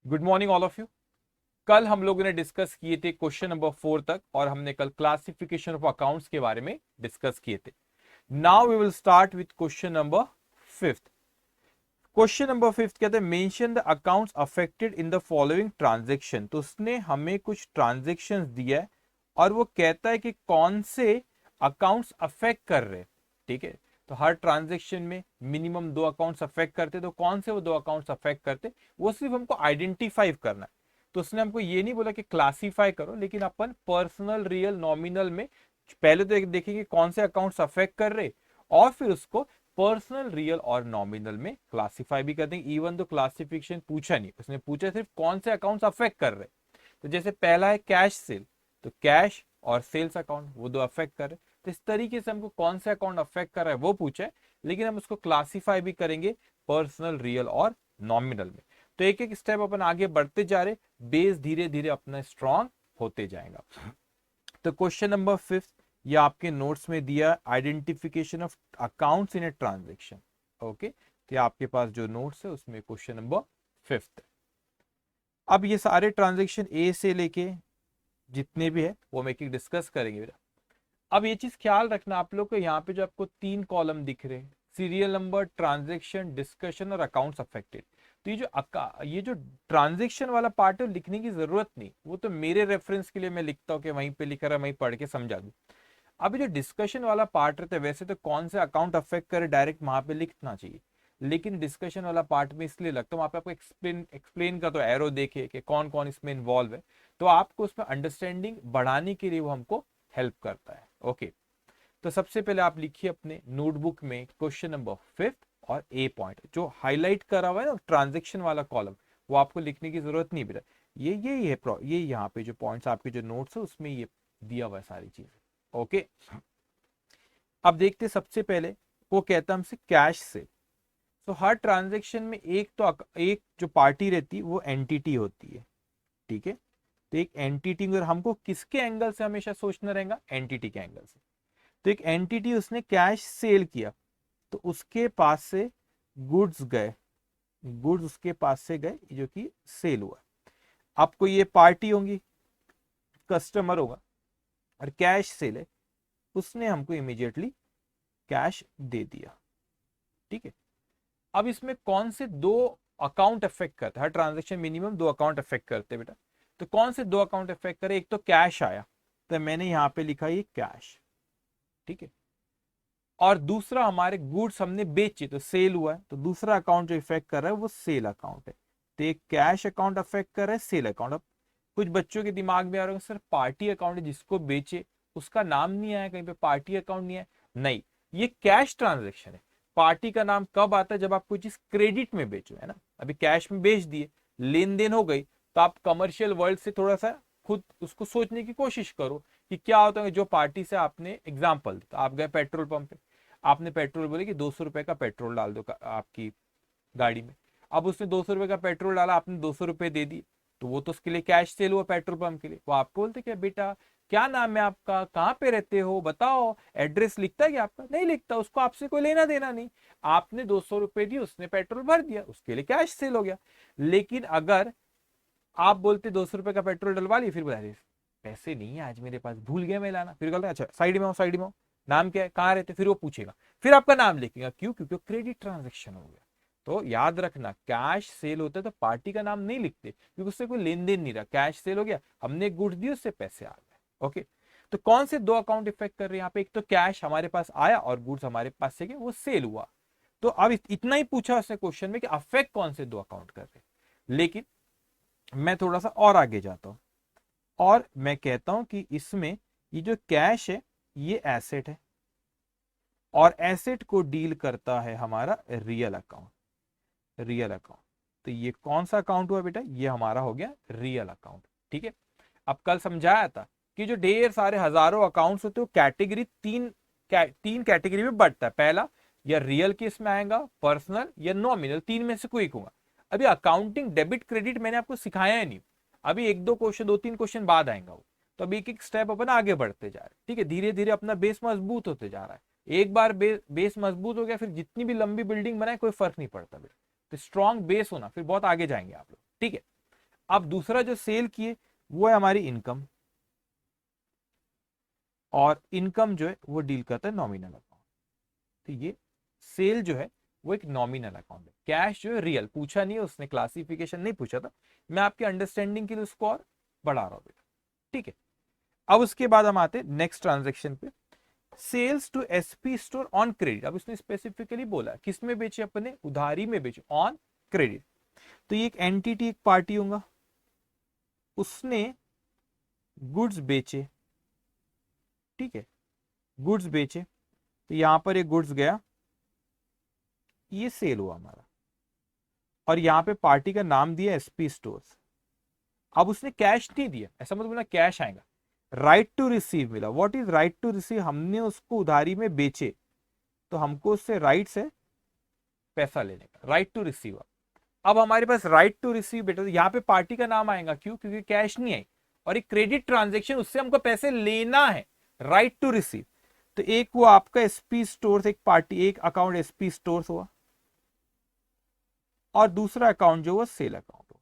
Good morning all of you. कल हम लोगों ने डिस्कस किए थे क्वेश्चन नंबर 4 तक और हमने कल क्लासिफिकेशन ऑफ अकाउंट्स के बारे में डिस्कस किए थे। Now we will start with question number 5। Question number 5 कहते हैं mention the accounts affected in the following transaction. तो उसने हमें कुछ ट्रांजेक्शंस दिया है और वो कहता है कि कौन से अकाउंट्स अफेक्ट कर रहे हैं। ठीक है, तो हर ट्रांजेक्शन में मिनिमम 2 अकाउंट्स अफेक्ट करते, तो कौन से वो 2 अकाउंट्स अफेक्ट करते वो सिर्फ हमको आइडेंटिफाई करना है। तो उसने हमको ये नहीं बोला कि क्लासीफाई करो, लेकिन अपन पर्सनल रियल नॉमिनल में पहले तो एक देखेंगे कौन से अकाउंट्स अफेक्ट कर रहे और फिर उसको पर्सनल रियल और नॉमिनल में क्लासिफाई भी कर देंगे। इवन तो क्लासिफिकेशन पूछा नहीं, उसने पूछा सिर्फ कौन से अकाउंट्स अफेक्ट कर रहे। तो जैसे पहला है कैश सेल, तो कैश और सेल्स अकाउंट वो 2 अफेक्ट कर रहे। तो इस तरीके से हमको कौन से अकाउंट अफेक्ट कर रहा है वो पूछा है, लेकिन हम उसको क्लासिफाई भी करेंगे पर्सनल रियल और नॉमिनल में। तो एक एक स्टेप अपन आगे बढ़ते जा रहे, बेस धीरे धीरे अपना स्ट्रांग होते जाएगा। तो क्वेश्चन नंबर 5 ये आपके नोट्स में दिया, identification of accounts in a transaction. Okay, तो ये आपके पास जो नोट्स है उसमें क्वेश्चन नंबर 5 है। अब ये सारे ट्रांजेक्शन ए से लेके जितने भी है वो हम एक एक डिस्कस करेंगे बेटा। अब ये चीज ख्याल रखना आप लोग को, यहाँ पे जो आपको 3 कॉलम दिख रहे हैं, सीरियल नंबर, ट्रांजेक्शन, डिस्कशन और अकाउंट्स अफेक्टेड। तो ये जो ट्रांजेक्शन वाला पार्ट है लिखने की जरूरत नहीं, वो तो मेरे रेफरेंस के लिए मैं लिखता हूँ कि वहीं पे लिखा रहा, वहीं पढ़ के समझा दूं। अभी जो डिस्कशन वाला पार्ट रहता है वैसे तो कौन से अकाउंट अफेक्ट करे डायरेक्ट वहां पे लिखना चाहिए, लेकिन डिस्कशन वाला पार्ट में इसलिए लगता है वहां पे आपको एक्सप्लेन का तो एरो देखे कि कौन कौन इसमें इन्वॉल्व है, तो आपको उसमें अंडरस्टैंडिंग बढ़ाने के लिए वो हमको हेल्प करता है। ओके, तो सबसे पहले आप लिखिए अपने नोटबुक में क्वेश्चन नंबर 5 और ए पॉइंट जो हाईलाइट करा हुआ है ना ट्रांजेक्शन वाला कॉलम, वो आपको लिखने की जरूरत नहीं बेटा। ये यहाँ पे जो पॉइंट्स आपके जो नोट्स है उसमें ये दिया हुआ है सारी चीजें। ओके, अब देखते सबसे पहले वो कहता है हमसे कैश से। तो हर ट्रांजेक्शन में एक जो पार्टी रहती है वो एंटिटी होती है। ठीक है, तो एक एंटिटी अगर हमको किसके एंगल से हमेशा सोचना रहेगा, एंटिटी के एंगल से। तो एक एंटिटी उसने कैश सेल किया, तो उसके पास से गुड्स गए, गुड्स उसके पास से गए जो कि सेल हुआ। आपको ये पार्टी होंगी, कस्टमर होगा, और कैश सेल है, उसने हमको इमीडिएटली कैश दे दिया। ठीक है, अब इसमें कौन से 2 अकाउंट अफेक्ट करते हैं, हर ट्रांजेक्शन मिनिमम 2 अकाउंट अफेक्ट करते हैं बेटा। तो कौन से 2 अकाउंट अफेक्ट करे, एक तो कैश आया, तो मैंने यहां पे लिखा ये कैश। ठीक है, और दूसरा हमारे गुड्स हमने बेचे तो सेल हुआ है, तो दूसरा अकाउंट जो इफेक्ट कर रहा है वो सेल अकाउंट है। तो एक कैश अकाउंट अफेक्ट कर रहा है सेल अकाउंट। अब कुछ बच्चों के दिमाग में आ रहा है सर पार्टी अकाउंट है, जिसको बेचे उसका नाम नहीं आया कहीं पे, पार्टी अकाउंट नहीं है। नहीं, ये कैश ट्रांजेक्शन है। पार्टी का नाम कब आता है, जब आप कोई चीज क्रेडिट में बेचो, है ना। अभी कैश में बेच दिए, लेन देन हो गई, तो आप कमर्शियल वर्ल्ड से थोड़ा सा खुद उसको सोचने की कोशिश करो कि क्या होता है। जो पार्टी से आपने एग्जाम्पल, तो आप गए पेट्रोल पंप पे, आपने पेट्रोल बोले कि 200 रुपए का पेट्रोल डाल दो आपकी गाड़ी में। अब उसने 200 रुपए का पेट्रोल डाला, आपने 200 रुपए दे दी, तो वो तो उसके लिए कैश सेल हुआ पेट्रोल पंप के लिए। वो आपको बोलते क्या बेटा क्या नाम है आपका, कहाँ पे रहते हो बताओ, एड्रेस लिखता है क्या आपका, नहीं लिखता, उसको आपसे कोई लेना देना नहीं। आपने 200 रुपए दिए, उसने पेट्रोल भर दिया, उसके लिए कैश सेल हो गया। लेकिन अगर आप बोलते 200 रुपए का पेट्रोल डलवा लिया, फिर बोला पैसे नहीं है आज मेरे पास, भूल गया मैं लाना, फिर कहता अच्छा साइड में आओ, साइड में आओ, नाम क्या है, कहाँ रहते, फिर वो पूछेगा, फिर आपका नाम लिखेगा। क्यों? क्योंकि वो क्रेडिट ट्रांजेक्शन हो गया। तो याद रखना कैश सेल होता है तो पार्टी का नाम नहीं लिखते, क्योंकि उससे कोई लेन देन नहीं रहा, कैश सेल हो गया, हमने गुड्स दी, उससे पैसे आ गए। ओके, तो कौन से 2 अकाउंट इफेक्ट कर रहे हैं यहाँ पे, एक तो कैश हमारे पास आया और गुड्स हमारे पास से गए, वो सेल हुआ। तो अब इतना ही पूछा उसने क्वेश्चन में कि अफेक्ट कौन से 2 अकाउंट कर रहे हैं। लेकिन मैं थोड़ा सा और आगे जाता हूं और मैं कहता हूं कि इसमें ये जो कैश है ये एसेट है, और एसेट को डील करता है हमारा रियल अकाउंट। रियल अकाउंट, तो ये कौन सा अकाउंट हुआ बेटा, ये हमारा हो गया रियल अकाउंट। ठीक है, अब कल समझाया था कि जो ढेर सारे हजारों अकाउंट्स होते हैं कैटेगरी तीन कैटेगरी में बढ़ता है। पहला, या रियल केस में आएगा, पर्सनल या नॉमिनल, तीन में से कोई एक होगा। अभी अकाउंटिंग डेबिट क्रेडिट मैंने आपको सिखाया ही नहीं, अभी 1-2 क्वेश्चन 2-3 क्वेश्चन बाद आएगा वो। तो अभी एक एक स्टेप अपन आगे बढ़ते जा रहे हैं। ठीक है, धीरे धीरे अपना बेस मजबूत होते जा रहा है। एक बार बेस मजबूत हो गया, फिर जितनी भी लंबी बिल्डिंग बनाए कोई फर्क नहीं पड़ता। तो स्ट्रॉन्ग बेस होना, फिर बहुत आगे जाएंगे आप लोग। ठीक है, अब दूसरा जो सेल किए वो है हमारी इनकम, और इनकम जो है वो डील करता है नॉमिनल अकाउंट। तो ये सेल जो है वो एक नॉमिनल अकाउंट है। कैश जो है रियल, पूछा नहीं है उसने, क्लासिफिकेशन नहीं पूछा था, मैं आपके अंडरस्टैंडिंग के लिए उसको और बढ़ा रहा हूं बेटा, ठीक है। अब उसके बाद हम आते हैं नेक्स्ट ट्रांजेक्शन पे, sales to SP store on credit. अब उसने स्पेसिफिकली बोला किस में बेचे, अपने उधारी में बेचे, ऑन क्रेडिट। तो ये एक एंटिटी, एक पार्टी होगा, उसने गुड्स बेचे, ठीक है, गुड्स बेचे, तो यहां पर एक गुड्स गया, ये सेल हुआ हमारा, और यहां पे पार्टी का नाम दिया एसपी स्टोर्स। अब उसने कैश नहीं दिया, ऐसा मतलब बोला कैश आएगा, राइट टू रिसीव मिला। What is right to receive, हमने उसको उधारी में बेचे, तो हमको उससे राइट्स है पैसा लेने का, राइट टू रिसीव। अब हमारे पास राइट टू रिसीव बेटा, तो यहाँ पे पार्टी का नाम आएगा, क्यों, क्योंकि कैश नहीं आई और एक क्रेडिट ट्रांजेक्शन, उससे हमको पैसे लेना है, राइट टू रिसीव। तो एक वो आपका एसपी स्टोर्स, एक पार्टी, एक अकाउंट एसपी स्टोर्स हुआ, और दूसरा अकाउंट जो हुआ सेल अकाउंट हुआ।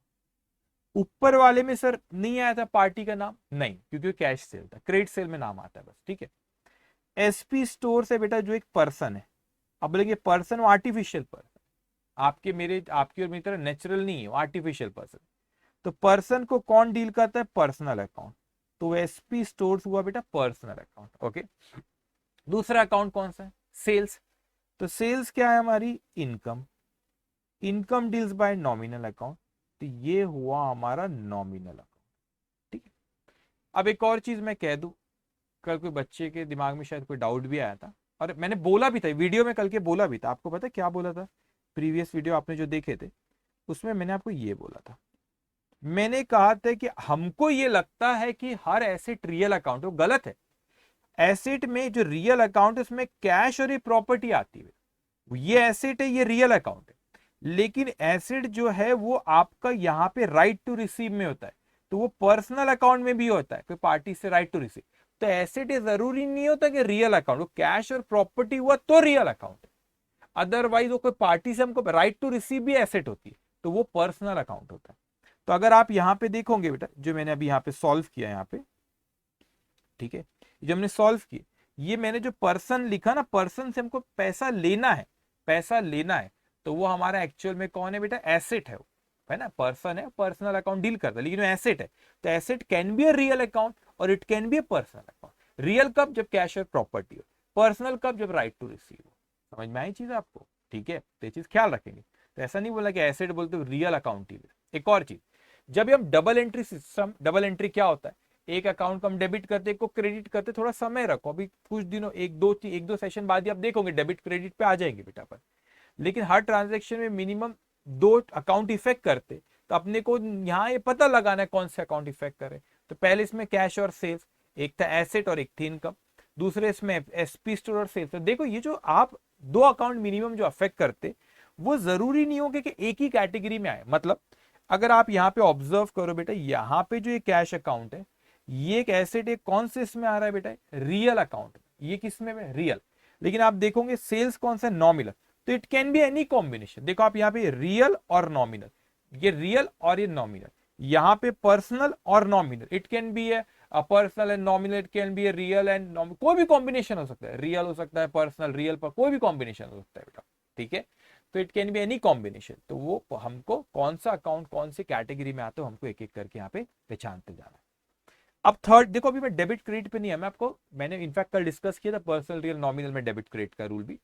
ऊपर वाले में सर नहीं आया था पार्टी का नाम, नहीं, क्योंकि कैश सेल था, क्रेडिट सेल में नाम आता है बस, ठीक है। एसपी स्टोर से बेटा जो एक पर्सन है, अब बोलेंगे पर्सन वो आर्टिफिशियल पर्सन, आपके मेरे आपकी और मेरी तरह नेचुरल नहीं है, वो आर्टिफिशियल पर्सन। तो पर्सन को कौन डील करता है, पर्सनल अकाउंट, तो एसपी स्टोर्स हुआ बेटा पर्सनल अकाउंट, ओके। दूसरा अकाउंट कौन सा है, सेल्स। तो सेल्स क्या है हमारी, income, income deals bye nominal account, तो ये हुआ हमारा नॉमिनल अकाउंट, ठीक है। अब एक और चीज मैं कह दूं, कल कोई बच्चे के दिमाग में शायद कोई डाउट भी आया था, और मैंने बोला भी था वीडियो में कल के, बोला भी था, आपको पता है क्या बोला था, प्रीवियस वीडियो आपने जो देखे थे उसमें मैंने आपको ये बोला था, मैंने कहा था कि हमको ये लगता है कि हर एसेट रियल अकाउंट, वो गलत है। एसेट में जो रियल अकाउंट है उसमें कैश और ये प्रॉपर्टी आती है, ये एसेट है, ये रियल अकाउंट है। लेकिन एसेट जो है वो आपका यहाँ पे राइट टू रिसीव में होता है, तो वो पर्सनल अकाउंट में भी होता है, कोई पार्टी से राइट टू रिसीव। तो एसेट ये जरूरी नहीं होता कि रियल अकाउंट, वो कैश और प्रॉपर्टी हुआ तो रियल अकाउंट है, अदरवाइज वो कोई पार्टी से हमको राइट टू रिसीव भी एसेट होती है, तो वो पर्सनल अकाउंट होता है। तो अगर आप यहां पे देखोगे बेटा, जो मैंने अभी यहाँ पे सॉल्व किया यहाँ पे, ठीक है, जो हमने सॉल्व किया, ये मैंने जो पर्सन लिखा ना, पर्सन से हमको पैसा लेना है, पैसा लेना है, तो वो हमारा एक्चुअल में कौन है बेटा, एसेट है वो, है ना, पर्सन है, पर्सनल अकाउंट डील करता है, लेकिन वो एसेट है। तो asset can be a real account और it can be a personal account. Real कब, जब कैश और प्रॉपर्टी हो, पर्सनल कब, जब राइट टू रिसीव हो। समझ में आई चीज आपको, ठीक है, तो ये चीज ख्याल रखेंगे। तो ऐसा नहीं बोला कि एसेट बोलते रियल अकाउंट ही। एक और चीज, जब हम double entry system, double entry क्या होता है, एक अकाउंट को हम डेबिट करते, एक को क्रेडिट करते, थोड़ा समय रखो, अभी कुछ दिनों, एक दो सेशन बाद ही आप देखोगे डेबिट क्रेडिट पे आ जाएंगे बेटा पर। लेकिन हर ट्रांजेक्शन में मिनिमम 2 अकाउंट इफेक्ट करते, तो अपने को यहाँ ये पता लगाना है कौन से अकाउंट इफेक्ट करे। तो पहले इसमें कैश और सेल्स, एक था एसेट और एक थी इनकम, दूसरे इसमें एसपी स्टोर और सेल्स। तो देखो ये जो आप 2 अकाउंट मिनिमम जो अफेक्ट करते, वो जरूरी नहीं होगा कि एक ही कैटेगरी में आए। मतलब अगर आप यहाँ पे ऑब्जर्व करो बेटा, यहाँ पे जो ये कैश अकाउंट है, ये एक एसेट, एक कौन से इसमें आ रहा है बेटा, रियल अकाउंट, ये किस में रियल। लेकिन आप देखोगे सेल्स कौन सा, नॉमिनल। तो it can be any combination, देखो आप यहाँ पे रियल और नॉमिनल, ये रियल और ये नॉमिनल, यहाँ पे पर्सनल और nominal, it can B A personal and nominal, it can B a real and nominal, कोई भी कॉम्बिनेशन हो सकता है, रियल हो सकता है, पर्सनल, रियल पर कोई भी कॉम्बिनेशन हो सकता है बेटा, ठीक है। तो it can be any combination. तो वो हमको कौन सा अकाउंट कौन सी कैटेगरी में आता है, हमको एक एक करके यहाँ पे पहचानते जाना है। अब थर्ड देखो, अभी मैं डेबिट क्रेडिट पे नहीं है, मैं आपको, मैंने इनफैक्ट कल डिस्कस किया था पर्सनल, रियल, नॉमिनल में डेबिट क्रेडिट का रूल भी।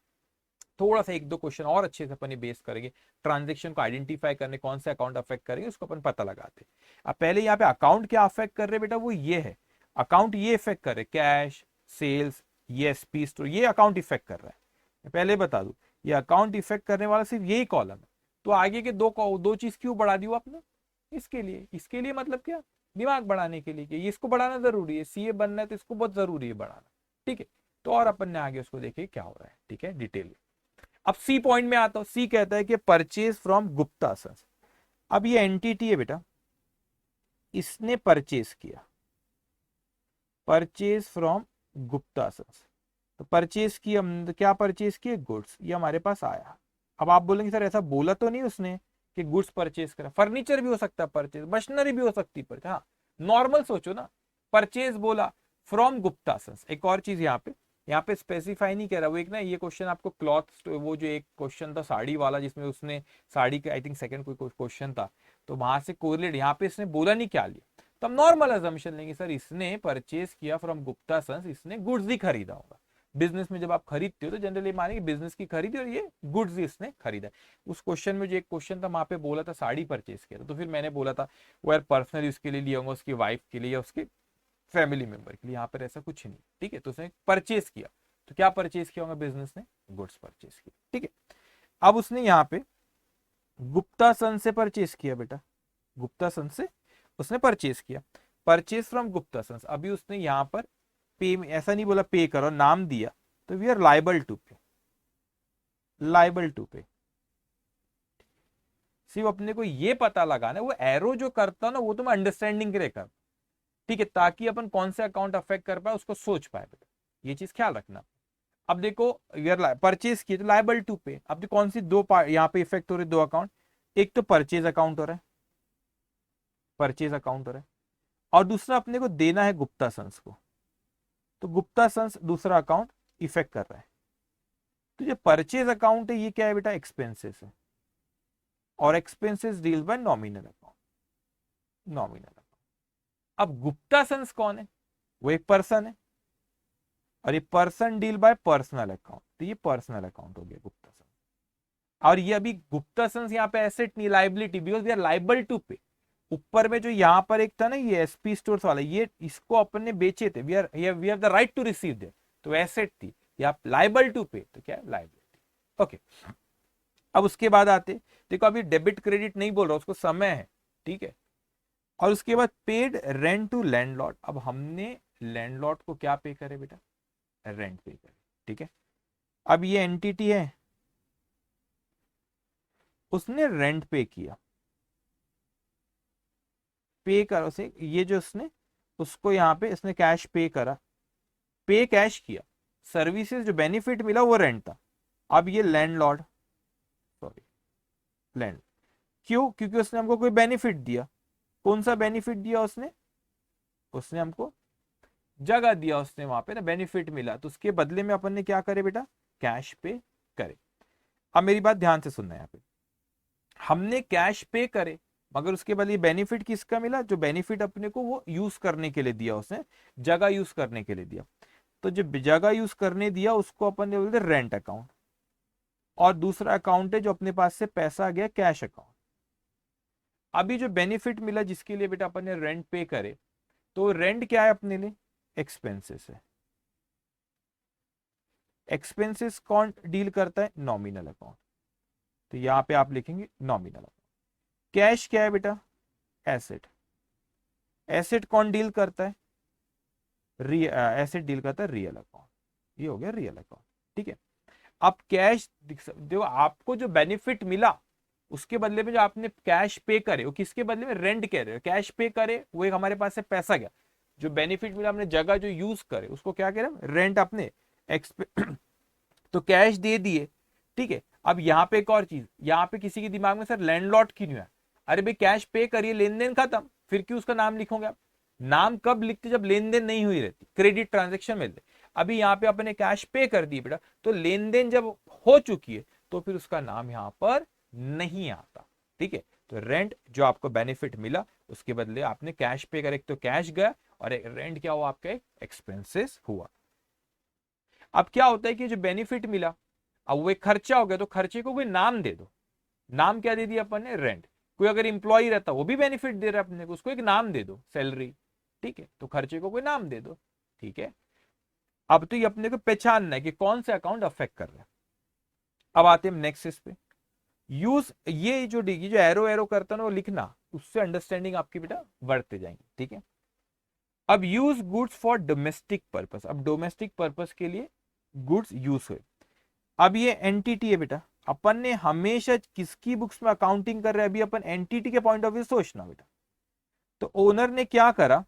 थोड़ा सा 1-2 क्वेश्चन और अच्छे से अपन बेस करेंगे, ट्रांजेक्शन को आइडेंटिफाई करने, कौन से अकाउंट अफेक्ट करेंगे उसको अपन पता लगाते। अब पहले यहाँ पे अकाउंट क्या अफेक्ट कर रहे बेटा, वो ये है, अकाउंट ये इफेक्ट कर रहे, कैश, सेल्स, ये एसपी स्टोर, ये अकाउंट इफेक्ट कर रहा है। मैं पहले बता दूं, ये अकाउंट इफेक्ट करने वाला सिर्फ यही कॉलम है। तो आगे के दो चीज क्यों बढ़ा दी आपने, इसके लिए मतलब क्या, दिमाग बढ़ाने के लिए, कि इसको बढ़ाना जरूरी है, सीए बनना है तो इसको बहुत जरूरी है बढ़ाना, ठीक है। तो और अपन ने आगे उसको देखे क्या हो रहा है, ठीक है, डिटेल में। अब सी पॉइंट में आता हूं, सी कहता है कि परचेज फ्रॉम गुप्ता सन्स। अब ये एंटिटी है बेटा, इसने परचेज किया, परचेज फ्रॉम गुप्ता सन्स। तो परचेज किया, क्या परचेज किए, गुड्स, ये हमारे पास आया। अब आप बोलेंगे सर ऐसा बोला तो नहीं उसने कि गुड्स परचेज करा, फर्नीचर भी हो सकता है परचेज, मशीनरी भी हो सकती है परचेज। हाँ नॉर्मल सोचो ना, परचेज बोला फ्रॉम गुप्ता सन्स। एक और चीज यहाँ पे स्पेसिफाई नहीं कर रहा वो, एक ना ये क्वेश्चन आपको क्लॉथ, वो जो एक क्वेश्चन था साड़ी वाला जिसमें उसने साड़ी का आई थिंक सेकंड कोई क्वेश्चन था, तो वहां से कोरिलेट यहाँ पे इसने बोला नहीं क्या लिया, तो हम नॉर्मल अजम्पशन लेंगे सर इसने परचेज किया फ्रॉम गुप्ता सन्स, इसने गुड्स ही खरीदा होगा। बिजनेस में जब आप खरीदते हो तो जनरली मानेंगे बिजनेस की खरीदी और ये गुड्स ही इसने खरीदा। उस क्वेश्चन में जो एक क्वेश्चन था वहां पे बोला था साड़ी परचेज किया था, तो फिर मैंने बोला था वो यार पर्सनल यूज के लिए लिया होगा, उसकी वाइफ के लिए या उसके फैमिली मेंबर के लिए, यहाँ पर ऐसा कुछ नहीं। ठीक है, तो उसने परचेज किया, तो क्या परचेज किया होगा बिजनेस ने, गुड्स परचेज किया। ठीक है, अब उसने यहाँ पे गुप्ता सन से परचेज किया बेटा, गुप्ता सन से उसने परचेज किया, परचेज फ्रॉम गुप्ता सन्स। अभी उसने यहाँ पर पे, ऐसा नहीं बोला पे करो, नाम दिया, तो वी आर लाइबल टू पे, लाइबल टू पे। सिर्फ अपने को ये पता लगाना, वो एरो जो करता ना वो तो मैं अंडरस्टैंडिंग के लिए कर, ठीक है, ताकि अपन कौन से अकाउंट अफेक्ट कर पाए उसको सोच पाए बेटा, ये चीज ख्याल रखना। अब देखो यार परचेज किए तो लाइबल टू पे, अब देखो कौन सी दो यहाँ पे इफेक्ट हो रहे, दो अकाउंट, एक तो परचेज अकाउंट हो रहा है, परचेज अकाउंट हो रहा है, और दूसरा अपने को देना है गुप्ता सन्स को, तो गुप्ता सन्स दूसरा अकाउंट इफेक्ट कर रहा है। तो जो परचेज अकाउंट है ये क्या है बेटा, एक्सपेंसेस है, और expenses deal bye nominal account, nominal account. अब गुप्ता सन्स कौन है, वो एक पर्सन है, और ये person deal by personal account, तो ये पर्सनल अकाउंट हो गया गुप्ता सन्स। और ये अभी गुप्ता सन्स यहाँ पे एसेट नहीं, liability, because we are liable to pay. ऊपर में जो यहाँ पर एक था ना ये एसपी स्टोर्स वाला, ये इसको अपन ने बेचे थे, we have the right to receive them, तो एसेट थी, या लाइबल टू पे, तो क्या है लाइबिलिटी। ओके, अब उसके बाद आते, देखो अभी डेबिट क्रेडिट नहीं बोल रहा, उसको समय है, ठीक है। और उसके बाद पेड रेंट टू लैंडलॉर्ड, अब हमने लैंडलॉर्ड को क्या पे करे बेटा, रेंट पे करे, ठीक है। अब ये एंटिटी है, उसने रेंट पे किया, पे करा उसे, ये जो उसने उसको यहाँ पे इसने कैश पे करा, पे कैश किया, सर्विसेज जो बेनिफिट मिला वो रेंट था। अब ये लैंडलॉर्ड, सॉरी लैंड, क्यों, क्योंकि उसने हमको कोई बेनिफिट दिया, कौन सा बेनिफिट दिया उसने, उसने हमको जगह दिया, उसने वहां पे ना बेनिफिट मिला, तो उसके बदले में अपन ने क्या करे बेटा, कैश पे करे। अब मेरी बात ध्यान से सुनना, यहाँ पे हमने कैश पे करे, मगर उसके बदले बेनिफिट किसका मिला, जो बेनिफिट अपने को वो यूज करने के लिए दिया, उसने जगह यूज करने के लिए दिया, तो जो जगह यूज करने दिया उसको अपन ने बोलते रेंट अकाउंट। और दूसरा अकाउंट है जो अपने पास से पैसा आ गया, कैश अकाउंट। अभी जो बेनिफिट मिला जिसके लिए बेटा अपन ने रेंट पे करे, तो रेंट क्या है अपने लिए, एक्सपेंसेस है। एक्सपेंसेस कौन डील करता है, नॉमिनल अकाउंट, तो यहां पे आप लिखेंगे नॉमिनल अकाउंट। कैश क्या है बेटा, एसेट, एसेट कौन डील करता है, एसेट डील करता है रियल अकाउंट, ये हो गया रियल अकाउंट, ठीक है। अब कैश देखो, आपको जो बेनिफिट मिला उसके बदले में जो आपने कैश पे करे, वो किसके बदले में, रेंट कह रहे हो, कैश पे करे वो एक हमारे पास से पैसा गया, जो बेनिफिट मिला हमने जगह जो यूज करे उसको क्या कह रहे हैं, रेंट अपने तो कैश दे दिए, ठीक है। अब यहाँ पे एक और चीज, यहाँ पे किसी के दिमाग में सर लैंडलॉर्ड क्यों नहीं है, अरे भाई कैश पे करिए, लेन देन खत्म, फिर क्यों उसका नाम लिखोगे आप, नाम कब लिखते जब लेन देन नहीं हुई रहती, क्रेडिट ट्रांजेक्शन में। अभी यहाँ पे अपने कैश पे कर दिए बेटा, तो लेन देन जब हो चुकी है तो फिर उसका नाम यहाँ पर नहीं आता, ठीक है। तो रेंट जो आपको बेनिफिट मिला उसके बदले आपने कैश पे कर, एक तो कैश गया और एक रेंट क्या हुआ आपका, एक्सपेंसेस हुआ। अब क्या होता है कि जो बेनिफिट मिला अब वो एक खर्चा हो गया, तो खर्चे को कोई नाम दे दो, नाम क्या दे दिया अपन ने, रेंट। कोई अगर इंप्लॉय रहता वो भी बेनिफिट दे रहा है अपने को, उसको एक नाम दे दो, सैलरी, ठीक है, तो खर्चे को कोई नाम दे दो, ठीक है। अब तो ये अपने को पहचानना है कि कौन से अकाउंट अफेक्ट कर रहे हैं। अब आते हैं नेक्स्ट इस पे, यूज, ये जो डिगी जो एरो एरो करता है ना वो लिखना, उससे अंडरस्टैंडिंग आपकी बेटा बढ़ते जाएंगे, ठीक है। अब use goods for domestic purpose, अब डोमेस्टिक पर्पस के लिए गुड्स यूज हुए। अब ये एंटिटी है बेटा, अपन ने हमेशा किसकी बुक्स में अकाउंटिंग कर रहे हैं, अभी अपन एंटिटी के पॉइंट ऑफ व्यू सोचना बेटा। तो ओनर ने क्या करा,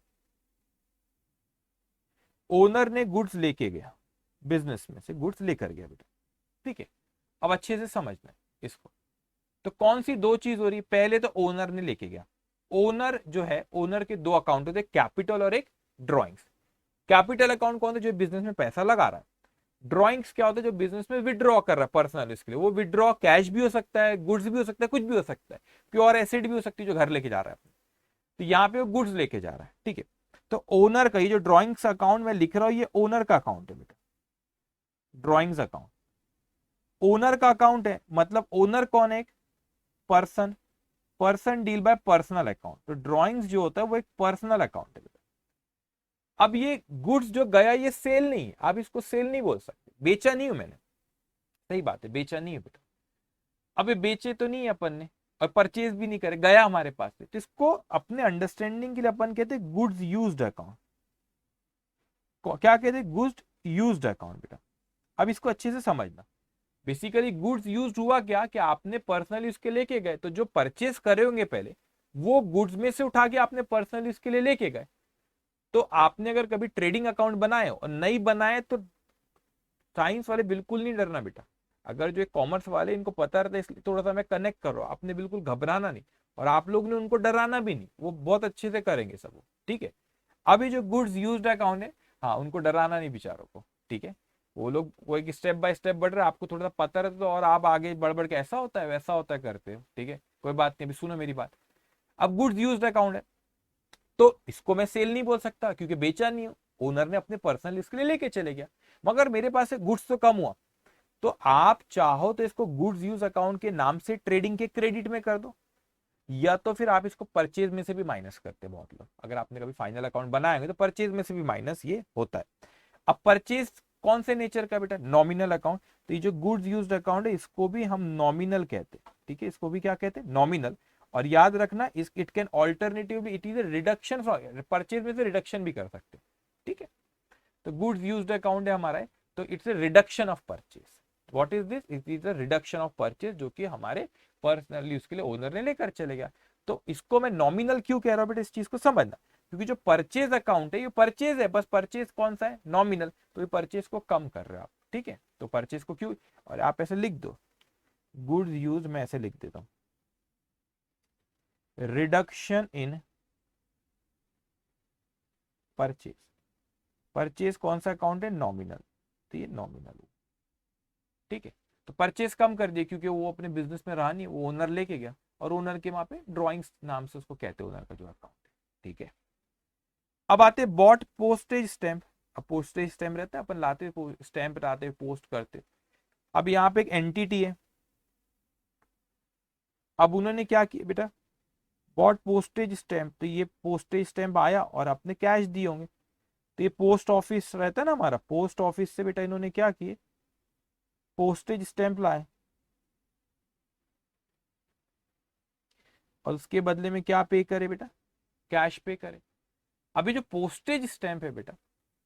ओनर ने गुड्स लेके गया, बिजनेस में से गुड्स लेकर गया बेटा, ठीक है। अब अच्छे से समझना है इसको, तो कौन सी दो चीज हो रही है? पहले तो ओनर ने लेके गया, ओनर जो है, ओनर के दो अकाउंट होते हैं, कैपिटल और एक ड्रॉइंग्स। कैपिटल अकाउंट कौन है? जो बिजनेस में पैसा लगा रहा है। ड्रॉइंग्स क्या होता है? जो बिजनेस में विड्रॉ कर रहा है पर्सनल इसके लिए। वो विड्रॉ कैश भी हो सकता है, गुड्स भी हो सकता है, कुछ भी हो सकता है, प्योर एसिड भी हो सकती है जो घर लेके जा रहा है। तो यहाँ पे वो गुड्स लेके जा रहा है, ठीक है। तो ओनर का ये जो ड्रॉइंग्स अकाउंट में लिख रहा हूं, ये ओनर का अकाउंट है बेटा, ड्रॉइंग्स अकाउंट ओनर का अकाउंट है। मतलब ओनर कौन है? एक person, person deal by personal account. तो ड्रॉइंग्स जो होता है वो एक पर्सनल अकाउंट है बेटा। अब ये गुड्स जो गया, ये सेल नहीं है, आप इसको सेल नहीं बोल सकते, बेचा नहीं हूं मैंने, सही बात है, बेचा नहीं है बेटा। अब ये बेचे तो नहीं है अपन ने, और परचेज भी नहीं करे, गया हमारे पास से, तो इसको अपने अंडरस्टैंडिंग के लिए अपन कहते हैं गुड्स यूज्ड अकाउंट। क्या कहते हैं? गुड्स यूज्ड अकाउंट बेटा। अब इसको अच्छे से समझना। बेसिकली गुड्स यूज हुआ क्या कि आपने पर्सनल यूज के लेके गए, तो जो परचेज करे होंगे पहले, वो गुड्स में से उठा के आपने पर्सनल यूज के लिए लेके गए। तो आपने अगर कभी ट्रेडिंग अकाउंट बनाए और नहीं बनाए, तो साइंस वाले बिल्कुल नहीं डरना बेटा। अगर जो कॉमर्स वाले, इनको पता रहता है, इसलिए थोड़ा सा मैं कनेक्ट कर रहा हूं, आपने बिल्कुल घबराना नहीं, और आप लोग ने उनको डराना भी नहीं, वो बहुत अच्छे से करेंगे सब, ठीक है। अभी जो गुड्स यूज्ड अकाउंट है, हाँ, उनको डराना नहीं बेचारों को, ठीक है। वो लोग वो एक स्टेप बाय स्टेप बढ़ रहे हैं, आपको थोड़ा सा पता रहता तो, और आप आगे बढ़ बढ़ के ऐसा होता है वैसा होता है करते हो, ठीक है, कोई बात नहीं। अभी सुनो मेरी बात। अब गुड्स यूज्ड अकाउंट है, तो इसको मैं सेल नहीं बोल सकता क्योंकि बेचा नहीं हूं, ओनर ने अपने पर्सनल इसके लिए लेके चले गया। मगर मेरे पास से गुड्स तो कम हुआ, तो आप चाहो तो इसको गुड्स यूज अकाउंट के नाम से ट्रेडिंग के क्रेडिट में कर दो, या तो फिर आप इसको परचेज में से भी माइनस करते हैं बहुत लोग। अगर आपने कभी फाइनल अकाउंट बनाएंगे तो परचेज में से भी माइनस ये होता है। अब परचेज कौन से नेचर का बेटा? Nominal account. तो ये जो गुड्स यूज्ड अकाउंट है, इसको भी हम नॉमिनल कहते हैं, ठीक है, इसको भी क्या कहते हैं? नॉमिनल। और याद रखना, इस it can alternatively it is a reduction from purchase में से रिडक्शन भी कर सकते हैं, ठीक है। तो गुड्स यूज्ड अकाउंट है हमारा है, तो it's a reduction of purchase. What is this? It is a reduction of purchase, जो कि हमारे पर्सनल यूज के लिए ओनर ने लेकर चले गया। तो इसको मैं नॉमिनल क्यों कह रहा हूं बेटा? इस चीज को समझना, क्योंकि जो परचेज अकाउंट है, ये परचेज है, बस परचेज कौन सा है? नॉमिनल। तो ये परचेज को कम कर रहे हो आप, ठीक है। तो परचेज को क्यों, और आप ऐसे लिख दो, गुड्स यूज, मैं ऐसे लिख देता हूं, रिडक्शन इन परचेज। परचेज कौन सा अकाउंट है? नॉमिनल। तो ये नॉमिनल, ठीक है। तो परचेज कम कर दिया क्योंकि वो अपने बिजनेस में रहा नहीं, वो ओनर लेके गया, और ओनर के वहां पे ड्रॉइंग्स नाम से उसको कहते हैं, ओनर का जो अकाउंट है, ठीक है। अब आते बॉट पोस्टेज स्टैंप। अब पोस्टेज स्टैंप रहता है, अपन लाते स्टैंप लाते पोस्ट करते। अब यहाँ पे एक एंटिटी है, अब उन्होंने क्या किया बेटा? Bought postage stamp. तो ये पोस्टेज स्टैंप आया और अपने कैश दिए होंगे। तो ये पोस्ट ऑफिस रहता है ना हमारा, पोस्ट ऑफिस से बेटा इन्होंने क्या किए? पोस्टेज स्टैंप लाए, और उसके बदले में क्या पे करे बेटा? कैश पे करे। अभी जो पोस्टेज स्टैंप है बेटा,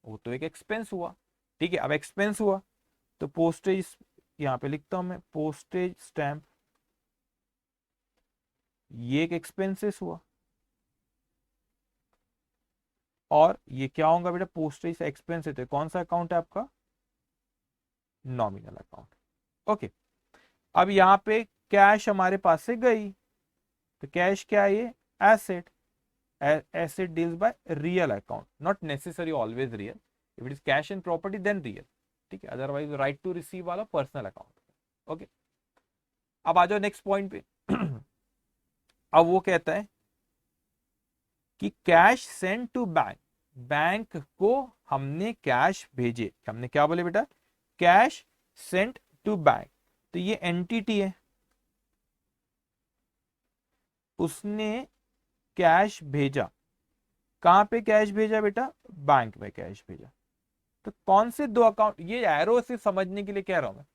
वो तो एक एक्सपेंस हुआ, ठीक है। अब एक्सपेंस हुआ, तो पोस्टेज, यहां पे लिखता हूं मैं, पोस्टेज स्टैंप, ये एक एक्सपेंसेस हुआ। और ये क्या होगा बेटा? पोस्टेज एक्सपेंस है, तो कौन सा अकाउंट है आपका? Nominal account, okay. अब यहाँ पे कैश हमारे पास से गई, तो कैश क्या है? ये asset. Asset deals by real account, not necessary always real. If it is cash and property then real, ठीक है। अदरवाइज राइट टू रिसीव वाला पर्सनल अकाउंट, ओके। अब आ जाओ नेक्स्ट पॉइंट पे। अब वो कहता है कि cash send to bank, bank को हमने कैश भेजे। हमने क्या बोले बेटा? Cash sent to bank. तो ये एंटिटी है, उसने कैश भेजा। कहां पे कैश भेजा बेटा? बैंक में कैश भेजा। तो कौन से दो अकाउंट? ये एरो सिर्फ समझने के लिए कह रहा हूं मैं,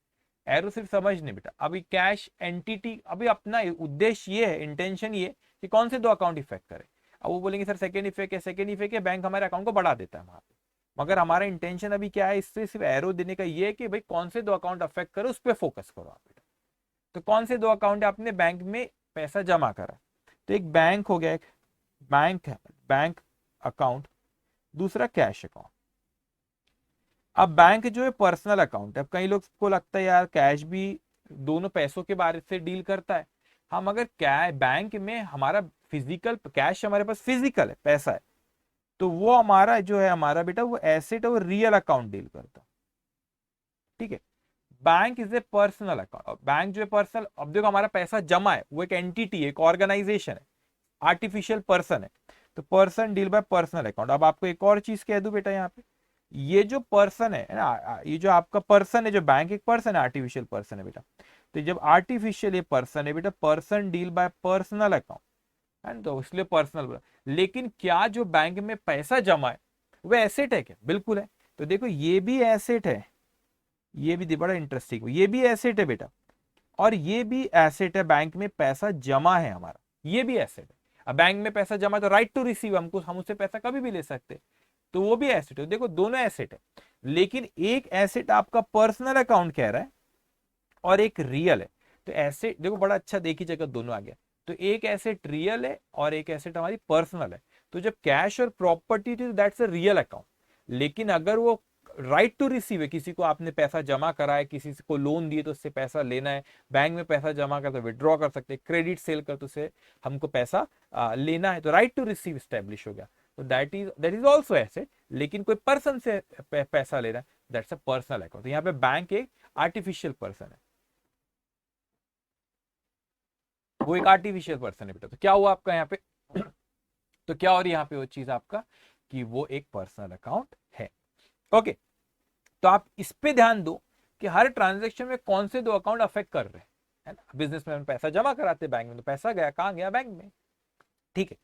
एरो सिर्फ समझने बेटा। अभी कैश एंटिटी, अभी अपना उद्देश्य ये है, इंटेंशन ये कि कौन से दो अकाउंट इफेक्ट करे। अब वो बोलेंगे सर सेकेंड इफेक्ट है, सेकेंड इफेक्ट है, बैंक हमारे अकाउंट को बढ़ा देता है वहां पे। मगर हमारा इंटेंशन अभी क्या है, इससे सिर्फ एरो देने का ये है कि भाई कौन से दो अकाउंट अफेक्ट करे, उस पर फोकस करो आप बेटा। तो कौन से दो अकाउंट है? आपने बैंक में पैसा जमा करा, तो एक बैंक हो गया, एक बैंक है, बैंक अकाउंट, दूसरा कैश अकाउंट। अब बैंक जो है पर्सनल अकाउंट है। अब कई लोग को लगता है यार कैश भी दोनों पैसों के बारे से डील करता है, हम अगर बैंक में हमारा फिजिकल कैश, हमारे पास फिजिकल है, पैसा है, तो वो हमारा जो है, हमारा बेटा वो एसेट है, वो रियल अकाउंट डील करता है। ठीक है, bank is a personal account. Bank जो है पर्सनल, अब देखो हमारा पैसा जमा है, वो एक एंटिटी है, एक ऑर्गेनाइजेशन है, आर्टिफिशियल पर्सन है, तो person deal by personal account. अब आपको एक और चीज कह दूं बेटा, यहाँ पे ये जो पर्सन है ना, ये जो आपका पर्सन है, जो बैंक एक पर्सन है, आर्टिफिशियल पर्सन है बेटा। तो जब आर्टिफिशियल ये पर्सन है बेटा, person deal by personal account है ना, तो इसलिए पर्सनल बोला। लेकिन क्या जो बैंक में पैसा जमा है वो एसेट है क्या? बिल्कुल है। तो देखो ये भी एसेट है, ये भी बड़ा इंटरेस्टिंग, ये भी एसेट है बेटा, और ये भी एसेट है, बैंक में पैसा जमा है हमारा, ये भी एसेट है। अब बैंक में पैसा जमा तो राइट टू रिसीव, हमको, हम उससे पैसा कभी भी ले सकते, तो वो भी एसेट है। देखो दोनों एसेट है, लेकिन एक एसेट आपका पर्सनल अकाउंट कह रहा है और एक रियल है। तो एसेट देखो बड़ा अच्छा, देखी जगह दोनों आ गया। तो एक एसेट रियल है और एक एसेट हमारी पर्सनल है। तो जब कैश और प्रॉपर्टी थी, दैट्स अ रियल अकाउंट। लेकिन अगर वो राइट टू रिसीव है, किसी को आपने पैसा जमा करा है, किसी को लोन दिए तो उससे पैसा लेना है, बैंक में पैसा जमा कर तो विड्रॉ कर सकते हैं, क्रेडिट सेल कर तो उससे हमको पैसा लेना है, तो राइट टू रिसीव स्टैब्लिश हो गया। तो दैट इज ऑल्सो एसेट। लेकिन कोई पर्सन से पैसा ले रहा है, दैट्स अ पर्सनल अकाउंट। तो यहाँ पे बैंक एक आर्टिफिशियल पर्सन है, वो एक आर्टिफिशियल पर्सन है बेटा। तो क्या हुआ आपका यहाँ पे तो क्या, और यहाँ पे वो चीज आपका कि वो एक पर्सनल अकाउंट है। ओके, तो आप इस पे ध्यान दो कि हर ट्रांजेक्शन में कौन से दो अकाउंट अफेक्ट कर रहे हैं, है ना। बिजनेस में हम पैसा जमा कराते बैंक में, तो पैसा गया कहां? गया बैंक में। ठीक है,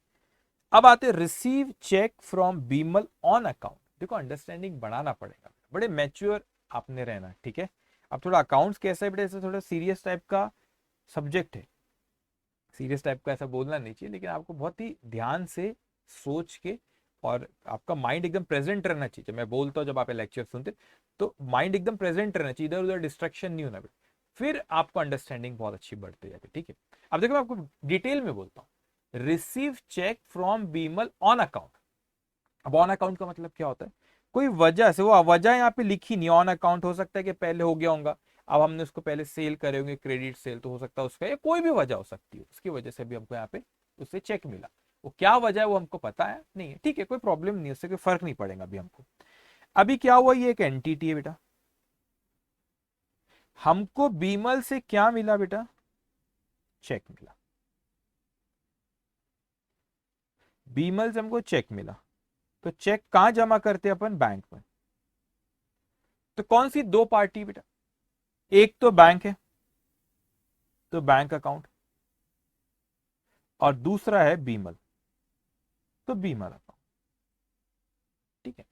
अब आते receive cheque from Bimal on account. देखो अंडरस्टैंडिंग बढ़ाना पड़ेगा, बड़े मैच्योर आपने रहना। ठीक है, अब थोड़ा अकाउंट्स कैसा है बेटा, ऐसा थोड़ा सीरियस टाइप का सब्जेक्ट है, सीरियस टाइप का ऐसा बोलना नहीं चाहिए, लेकिन आपको बहुत ही ध्यान से सोच के, और आपका माइंड एकदम प्रेजेंट रहना चाहिए। जब मैं बोलता हूँ, जब आप लेक्चर सुनते, तो माइंड एकदम प्रेजेंट रहना चाहिए, इधर उधर डिस्ट्रैक्शन नहीं होना, फिर आपको अंडरस्टैंडिंग बहुत अच्छी बढ़ती जाती है। ठीक है, अब देखो मैं आपको डिटेल में बोलता हूँ। Receive cheque from Bimal on account. अब ऑन अकाउंट का मतलब क्या होता है? कोई वजह से, वो वजह यहाँ पे लिखी नहीं, ऑन अकाउंट हो सकता है कि पहले हो गया होगा, अब हमने उसको पहले सेल करे होंगे, क्रेडिट सेल, तो हो सकता है उसका, या कोई भी वजह हो सकती है, उसकी वजह से भी हमको यहाँ पे उससे चेक मिला। वो क्या वजह है वो हमको पता है नहीं है, ठीक है, कोई प्रॉब्लम नहीं, उससे कोई फर्क नहीं पड़ेगा अभी हमको। अभी क्या हुआ, ये एक एंटिटी है बेटा, हमको बीमल से क्या मिला बेटा? चेक मिला, बीमल से हमको चेक मिला। तो चेक कहां जमा करते हैं अपन? बैंक में। तो कौन सी दो पार्टी बेटा? एक तो बैंक है, तो बैंक अकाउंट, और दूसरा है बीमल, तो बीमल अकाउंट। ठीक है,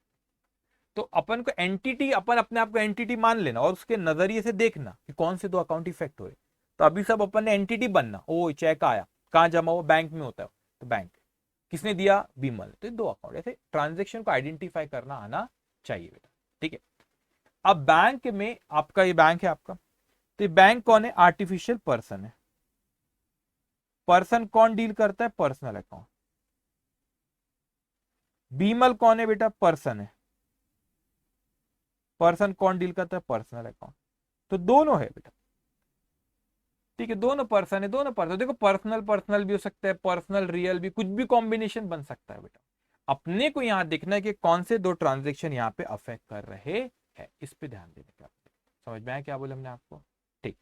तो अपन को एंटिटी, अपन अपने आप को एंटिटी मान लेना और उसके नजरिए से देखना कि कौन से दो अकाउंट इफेक्ट हो रहे। तो अभी सब अपन ने एंटिटी बनना, ओ चेक आया, कहां जमा हुआ? बैंक में होता है, तो बैंक। किसने दिया? बीमल। तो दो अकाउंट, ऐसे ट्रांजेक्शन को आइडेंटिफाई करना आना चाहिए बेटा। ठीक है, अब बैंक में आपका, ये बैंक है आपका, तो ये बैंक कौन है? आर्टिफिशियल पर्सन है। पर्सन कौन डील करता है? Personal account. बीमल कौन है बेटा? पर्सन है। पर्सन कौन डील करता है? Personal account. तो दोनों है बेटा। ठीक है, दोनों पर्सन है, दोनों पर्सन। देखो पर्सनल पर्सनल भी हो सकता है, पर्सनल रियल भी, कुछ भी कॉम्बिनेशन बन सकता है बेटा। अपने को यहां देखना है कि कौन से दो ट्रांजेक्शन यहाँ पे अफेक्ट कर रहे हैं, इस पे ध्यान देने का। समझ में आया क्या बोले हमने आपको? ठीक,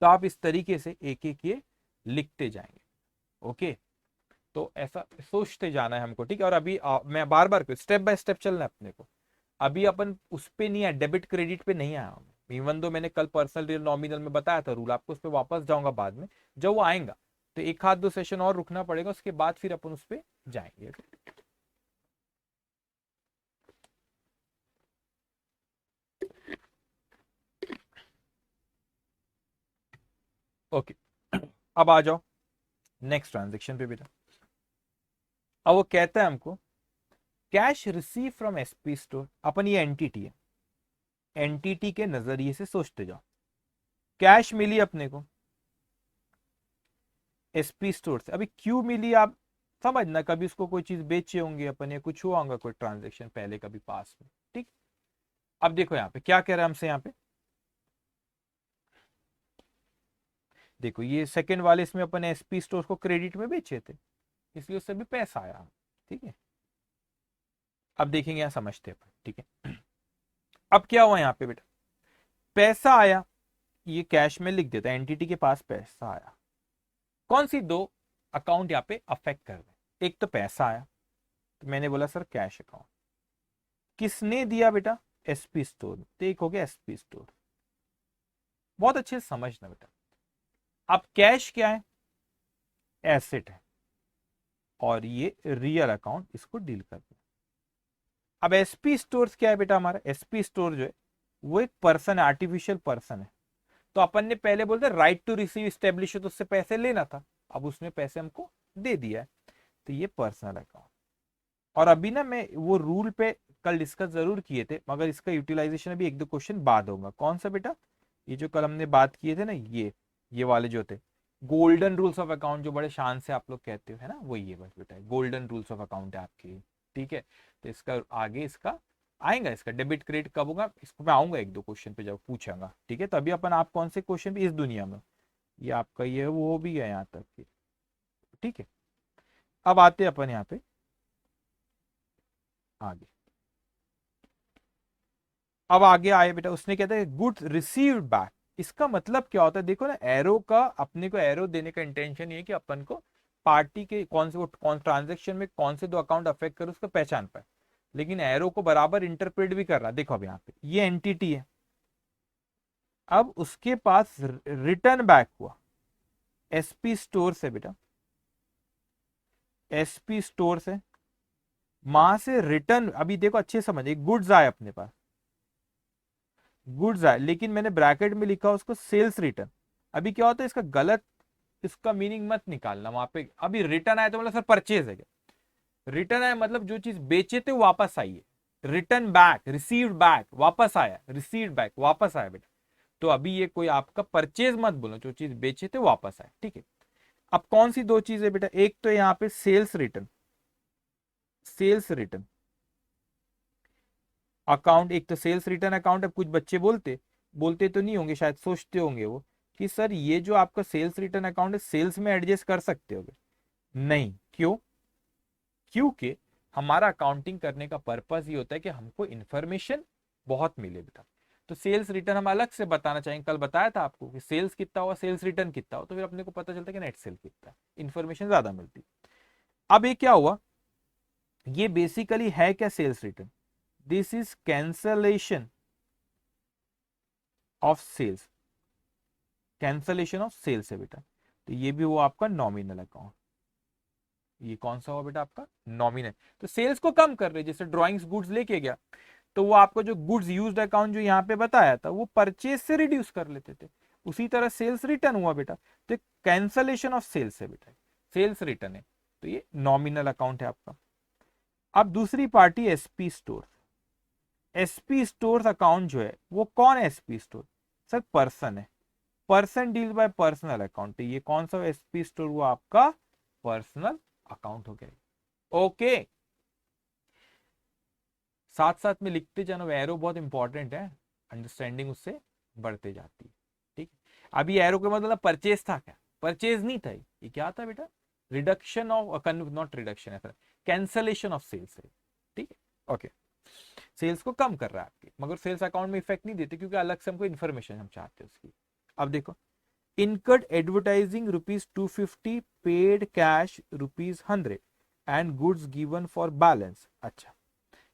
तो आप इस तरीके से एक एक ये लिखते जाएंगे। ओके, तो ऐसा सोचते जाना है हमको। ठीक है, और अभी मैं बार बार स्टेप बाय स्टेप चलना है अपने को। अभी अपन उस पे नहीं है, डेबिट क्रेडिट पे नहीं आया, इवन दो मैंने कल पर्सनल रियल नॉमिनल में बताया था रूल, आपको उस पर वापस जाऊंगा बाद में जब वो आएगा। तो एक हाथ दो सेशन और रुकना पड़ेगा, उसके बाद फिर अपन उस पर जाएंगे। ओके, अब आ जाओ नेक्स्ट ट्रांजेक्शन पे बेटा। अब वो कहता है हमको cash receive from SP store. अपन ये एंटिटी है, एंटिटी के नजरिए से सोचते जाओ। कैश मिली अपने को एसपी स्टोर से, अभी क्यों मिली आप समझना, कभी उसको कोई चीज बेचे होंगे अपन, या कुछ हुआ होगा, कोई ट्रांजेक्शन पहले कभी पास में। ठीक, अब देखो यहाँ पे क्या कह रहा है हमसे, यहाँ पे देखो ये सेकंड वाले इसमें अपन एसपी स्टोर को क्रेडिट में बेचे थे, इसलिए उससे भी पैसा आया। ठीक है, अब देखेंगे यहां समझते हैं अपन। ठीक है, अब क्या हुआ यहाँ पे बेटा, पैसा आया, ये कैश में लिख देता है, एंटिटी के पास पैसा आया। कौन सी दो अकाउंट यहाँ पे अफेक्ट कर रहे, एक तो पैसा आया, तो मैंने बोला सर कैश अकाउंट, किसने दिया बेटा, एसपी स्टोर, तो एक हो गया एसपी स्टोर। बहुत अच्छे से समझना बेटा, अब कैश क्या है, एसेट है, और ये रियल अकाउंट, इसको डील करते हैं। अब एसपी स्टोर्स क्या है बेटा, हमारा एसपी स्टोर जो है वो एक पर्सन है, आर्टिफिशियल पर्सन है। तो अपन ने पहले बोलते राइट टू रिसीव स्टेब्लिश, तो उससे पैसे लेना था, अब उसने पैसे हमको दे दिया है, तो ये पर्सनल अकाउंट। और अभी ना मैं वो रूल पे कल डिस्कस जरूर किए थे, मगर इसका यूटिलाइजेशन अभी एक दो क्वेश्चन बाद होगा। कौन सा बेटा, ये जो कल हमने बात किए थे ना, ये वाले जो थे गोल्डन रूल्स ऑफ अकाउंट, जो बड़े शान से आप लोग कहते हो, है ना, वो ये बस बेटा गोल्डन रूल्स ऑफ अकाउंट है आपके। ठीक है, तो इसका आगे इसका आएगा, इसका डेबिट क्रेडिट कब होगा, इसको मैं आऊंगा एक दो क्वेश्चन पे जब पूछूंगा। ठीक है, तो अभी अपन आप कौन से क्वेश्चन भी इस दुनिया में, ये आपका ये वो भी है यहाँ तक। ठीक है, अब आते हैं अपन यहाँ पे आगे। अब आगे आए बेटा, उसने कहता है गुड्स रिसीव्ड बैक, इसका मतलब क्या होता है, देखो ना, एरो का, अपने को एरो देने का इंटेंशन ये कि अपन को पार्टी के कौन ट्रांजेक्शन में कौन से दो अकाउंट अफेक्ट करे उसको पहचान पाए, लेकिन एरो को बराबर इंटरप्रेट भी कर रहा है। देखो अब यहाँ पे ये एंटिटी है, अब उसके पास रिटर्न बैक हुआ एसपी स्टोर से बेटा, एसपी स्टोर से वहां से रिटर्न, अभी देखो अच्छे समझ, गुड्स आए अपने पास, गुड्स आए, लेकिन मैंने ब्रैकेट में लिखा उसको सेल्स रिटर्न। अभी क्या होता है, इसका गलत, इसका मीनिंग मत निकालना वहां पे। अभी रिटर्न आया तो मतलब सर परचेज है क्या, रिटर्न आया मतलब जो चीज बेचे थे वो वापस आई है, रिटर्न बैक, रिसीव्ड बैक, वापस आया, रिसीव्ड बैक वापस आया बेटा। तो अभी ये कोई आपका परचेज मत बोलो, जो चीज बेचे थे वापस आए। ठीक है, अब कौन सी दो चीजें बेटा, एक तो यहाँ पे sales return, sales return account, एक तो सेल्स रिटर्न अकाउंट। अब कुछ बच्चे बोलते बोलते तो नहीं होंगे शायद, सोचते होंगे वो कि सर ये जो आपका सेल्स रिटर्न अकाउंट है, सेल्स में एडजस्ट कर सकते होगे, नहीं, क्यों, क्योंकि हमारा अकाउंटिंग करने का पर्पस ये होता है कि हमको इंफॉर्मेशन बहुत मिले बेटा। तो सेल्स रिटर्न हम अलग से बताना चाहेंगे, कल बताया था आपको कि सेल्स कितना हुआ, सेल्स रिटर्न कितना हुआ, तो फिर अपने को पता चलता है कि नेट सेल कितना, इंफॉर्मेशन ज्यादा मिलती। अब ये क्या हुआ, ये बेसिकली है क्या, sales return, this is cancellation of sales, cancellation of sales है बेटा। तो ये भी हुआ आपका नॉमिनल अकाउंट, ये कौन सा हुआ बेटा आपका नॉमिनल। तो सेल्स को कम कर रहे, जैसे ड्रॉइंग्स गुड्स लेके गया, तो वो आपको जो गुड्स यूज्ड अकाउंट जो यहाँ पे बताया था वो परचेज से रिड्यूस कर लेते थे, उसी तरह सेल्स रिटर्न हुआ बेटा, तो कैंसलेशन ऑफ सेल्स है बेटा, सेल्स रिटर्न है, तो ये नॉमिनल अकाउंट है आपका। अब दूसरी party SP store, SP store account जो है वो कौन है, एसपी स्टोर सर पर्सन है, person deal by personal account, ये कौन सा एसपी स्टोर हुआ आपका पर्सनल अकाउंट हो गया। ओके, साथ साथ में लिखते जाना, एरो बहुत इंपॉर्टेंट है, अंडरस्टैंडिंग उससे बढ़ते जाती है। ठीक है, अभी एरो का मतलब परचेज था क्या, परचेज नहीं था, ये क्या था बेटा, रिडक्शन ऑफ, नॉट रिडक्शन है, कैंसलेशन ऑफ सेल्स है। ठीक है, ओके, सेल्स को कम कर रहा है आपके, मगर सेल्स अकाउंट में इफेक्ट नहीं देते क्योंकि अलग से हमको इन्फॉर्मेशन हम चाहते हैं उसकी। अब देखो, incurred advertising ₹250, paid cash ₹100 and goods given for balance. अच्छा,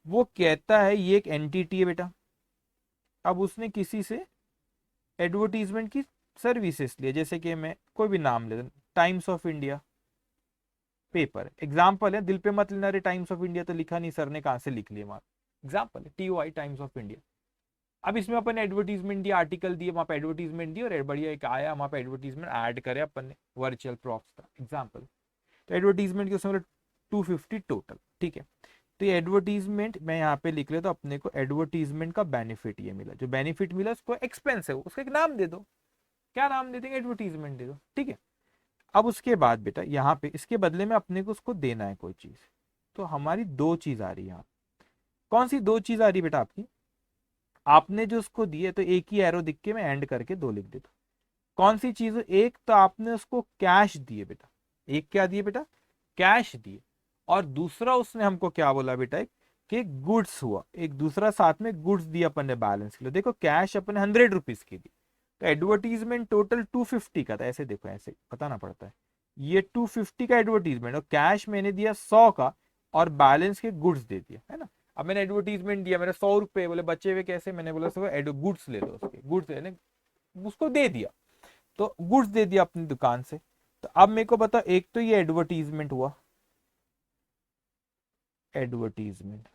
वो कहता है ये एक एंटिटी है बेटा, अब उसने किसी से एडवर्टीजमेंट की सर्विसेज लिए, जैसे कि मैं कोई भी नाम ले, times of India paper, example है, दिल पे मत लेना रे, टाइम्स ऑफ इंडिया तो लिखा नहीं सर ने, कहां से लिख लिया, एग्जाम्पल है, TOI टाइम्स ऑफ इंडिया। अब इसमें अपन एडवर्टीजमेंट दिया, आर्टिकल दिए, वहां पे एडवर्टीजमेंट दी, और बढ़िया एक आया वहां पे एडवर्टीजमेंट ऐड करे अपन ने, वर्चुअल प्रॉप्स का एग्जाम्पल, तो एडवर्टीजमेंट के उसमें 250 टोटल। ठीक है, तो ये एडवर्टीजमेंट मैं यहाँ पे लिख लेता हूँ, अपने को एडवर्टीजमेंट का बेनिफिट ये मिला, जो बेनिफिट मिला उसको एक्सपेंस है, उसका एक नाम दे दो, क्या नाम दे देंगे, एडवर्टीजमेंट दे दो। ठीक है, अब उसके बाद बेटा यहाँ पे इसके बदले में अपने को उसको देना है कोई चीज, तो हमारी दो चीज आ रही है यहाँ, कौन सी दो चीज आ रही है बेटा आपकी, आपने जो उसको दिए, तो एक ही एरो दिख के मैं एंड करके दो लिख देता, कौन सी चीज? एक तो आपने उसको कैश दिए बेटा, एक क्या दिए बेटा? कैश दिए। और दूसरा उसने हमको क्या बोला बेटा? एक कि गुड्स हुआ, एक दूसरा साथ में गुड्स दिया अपन ने बैलेंस के लिए। देखो कैश अपन ने 100 रुपीज की दी, तो एडवर्टीजमेंट टोटल 250 का था। ऐसे देखो, ऐसे बताना पड़ता है। ये 250 का एडवर्टीजमेंट, और कैश मैंने दिया 100 का, और बैलेंस के गुड्स दे दिया, है ना। अब मैंने एडवर्टीजमेंट दिया, मेरे 100 रुपए बोले बचे हुए, कैसे? मैंने बोला सर गुड्स ले लो, उसके गुड्स लेने, उसको दे दिया, तो गुड्स दे दिया अपनी दुकान से। तो अब मेरे को बताओ, एक तो ये एडवर्टीजमेंट हुआ, एडवर्टीजमेंट,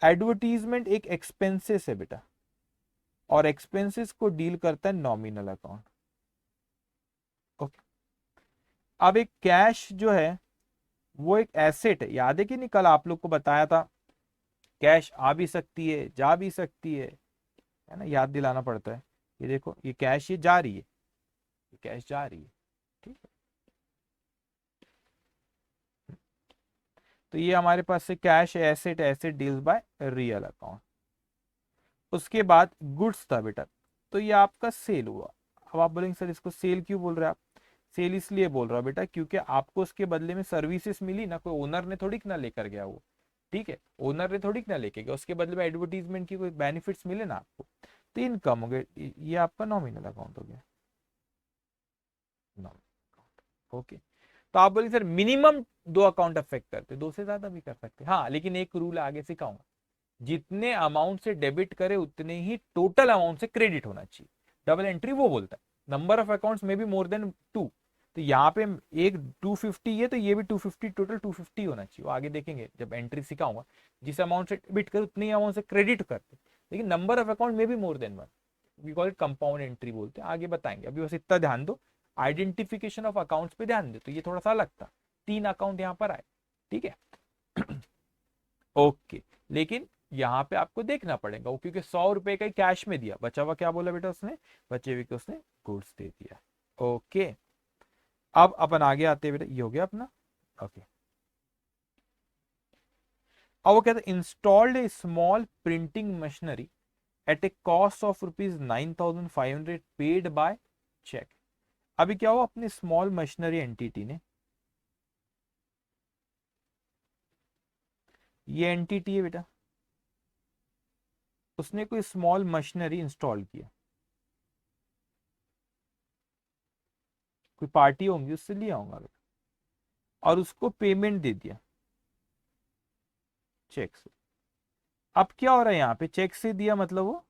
एडवर्टीजमेंट एक एक्सपेंसेस है बेटा, और एक्सपेंसेस को डील करता है नॉमिनल अकाउंट। ओके। अब एक कैश जो है वो एक एसेट है, याद है कि नहीं? कल आप लोग को बताया था, कैश आ भी सकती है, जा भी सकती है ना, याद दिलाना पड़ता है। ये देखो, ये कैश ये जा रही है, ये कैश जा रही है, ठीक है। तो ये हमारे पास से cash asset, asset deals by real account. उसके बाद गुड्स था बेटा, तो ये आपका सेल हुआ। अब आप बोलेंगे सर इसको सेल क्यों बोल रहे हैं आप? सेल इसलिए बोल रहा हूं बेटा क्योंकि आपको उसके बदले में सर्विसेज मिली ना, कोई ओनर ने थोड़ी ना लेकर गया वो, ठीक है। ओनर ने थोड़ी ना लेके गया, उसके बदले में एडवर्टीजमेंट की कोई बेनिफिट्स मिले ना आपको, तो इनकम हो गए। ये आपका नॉमिनल अकाउंट हो गया, नॉमिनल। ओके। तो आप बोलेंगे सर मिनिमम 2 अकाउंट अफेक्ट करते, 2 से ज्यादा भी कर सकते, हाँ, लेकिन एक रूल आगे सिखाऊंगा, जितने अमाउंट से डेबिट करे उतने ही टोटल अमाउंट से क्रेडिट होना चाहिए। डबल एंट्री वो बोलता है, नंबर ऑफ अकाउंट्स में भी मोर देन 2। तो यहाँ पे एक 250 है, तो ये भी 250, टोटल 250 होना चाहिए। वो आगे देखेंगे जब एंट्री सिखाऊंगा, जिस अमाउंट से डेबिट करे उतने ही अमाउंट से क्रेडिट करते, लेकिन नंबर ऑफ अकाउंट में भी more than 1, we call it compound entry बोलते हैं। आगे बताएंगे, अभी बस इतना ध्यान दो, आइडेंटिफिकेशन ऑफ अकाउंट्स पे ध्यान दो। तो ये थोड़ा सा अलग था, 3 अकाउंट यहाँ पर आए, ठीक है। ओके। लेकिन यहाँ पे आपको देखना पड़ेगा, वो क्योंकि 100 रुपए का ही कैश में दिया, बचा हुआ क्या बोला बेटा उसने? बचे हुए को उसने गुड्स दे दिया। ओके। अब अपन आगे आते हैं बेटा, ये हो गया अपना। ओके। अब वो कहते हैं installed a small printing machinery at a cost of ₹9,500 paid by cheque. अभी क्या हुआ, अपने स्मॉल मशीनरी एंटिटी ने, ये एंटिटी है बेटा, उसने कोई स्मॉल मशीनरी इंस्टॉल किया, कोई पार्टी होंगी उससे लिया होगा बेटा, और उसको पेमेंट दे दिया चेक से। अब क्या हो रहा है यहाँ पे, चेक से दिया मतलब वो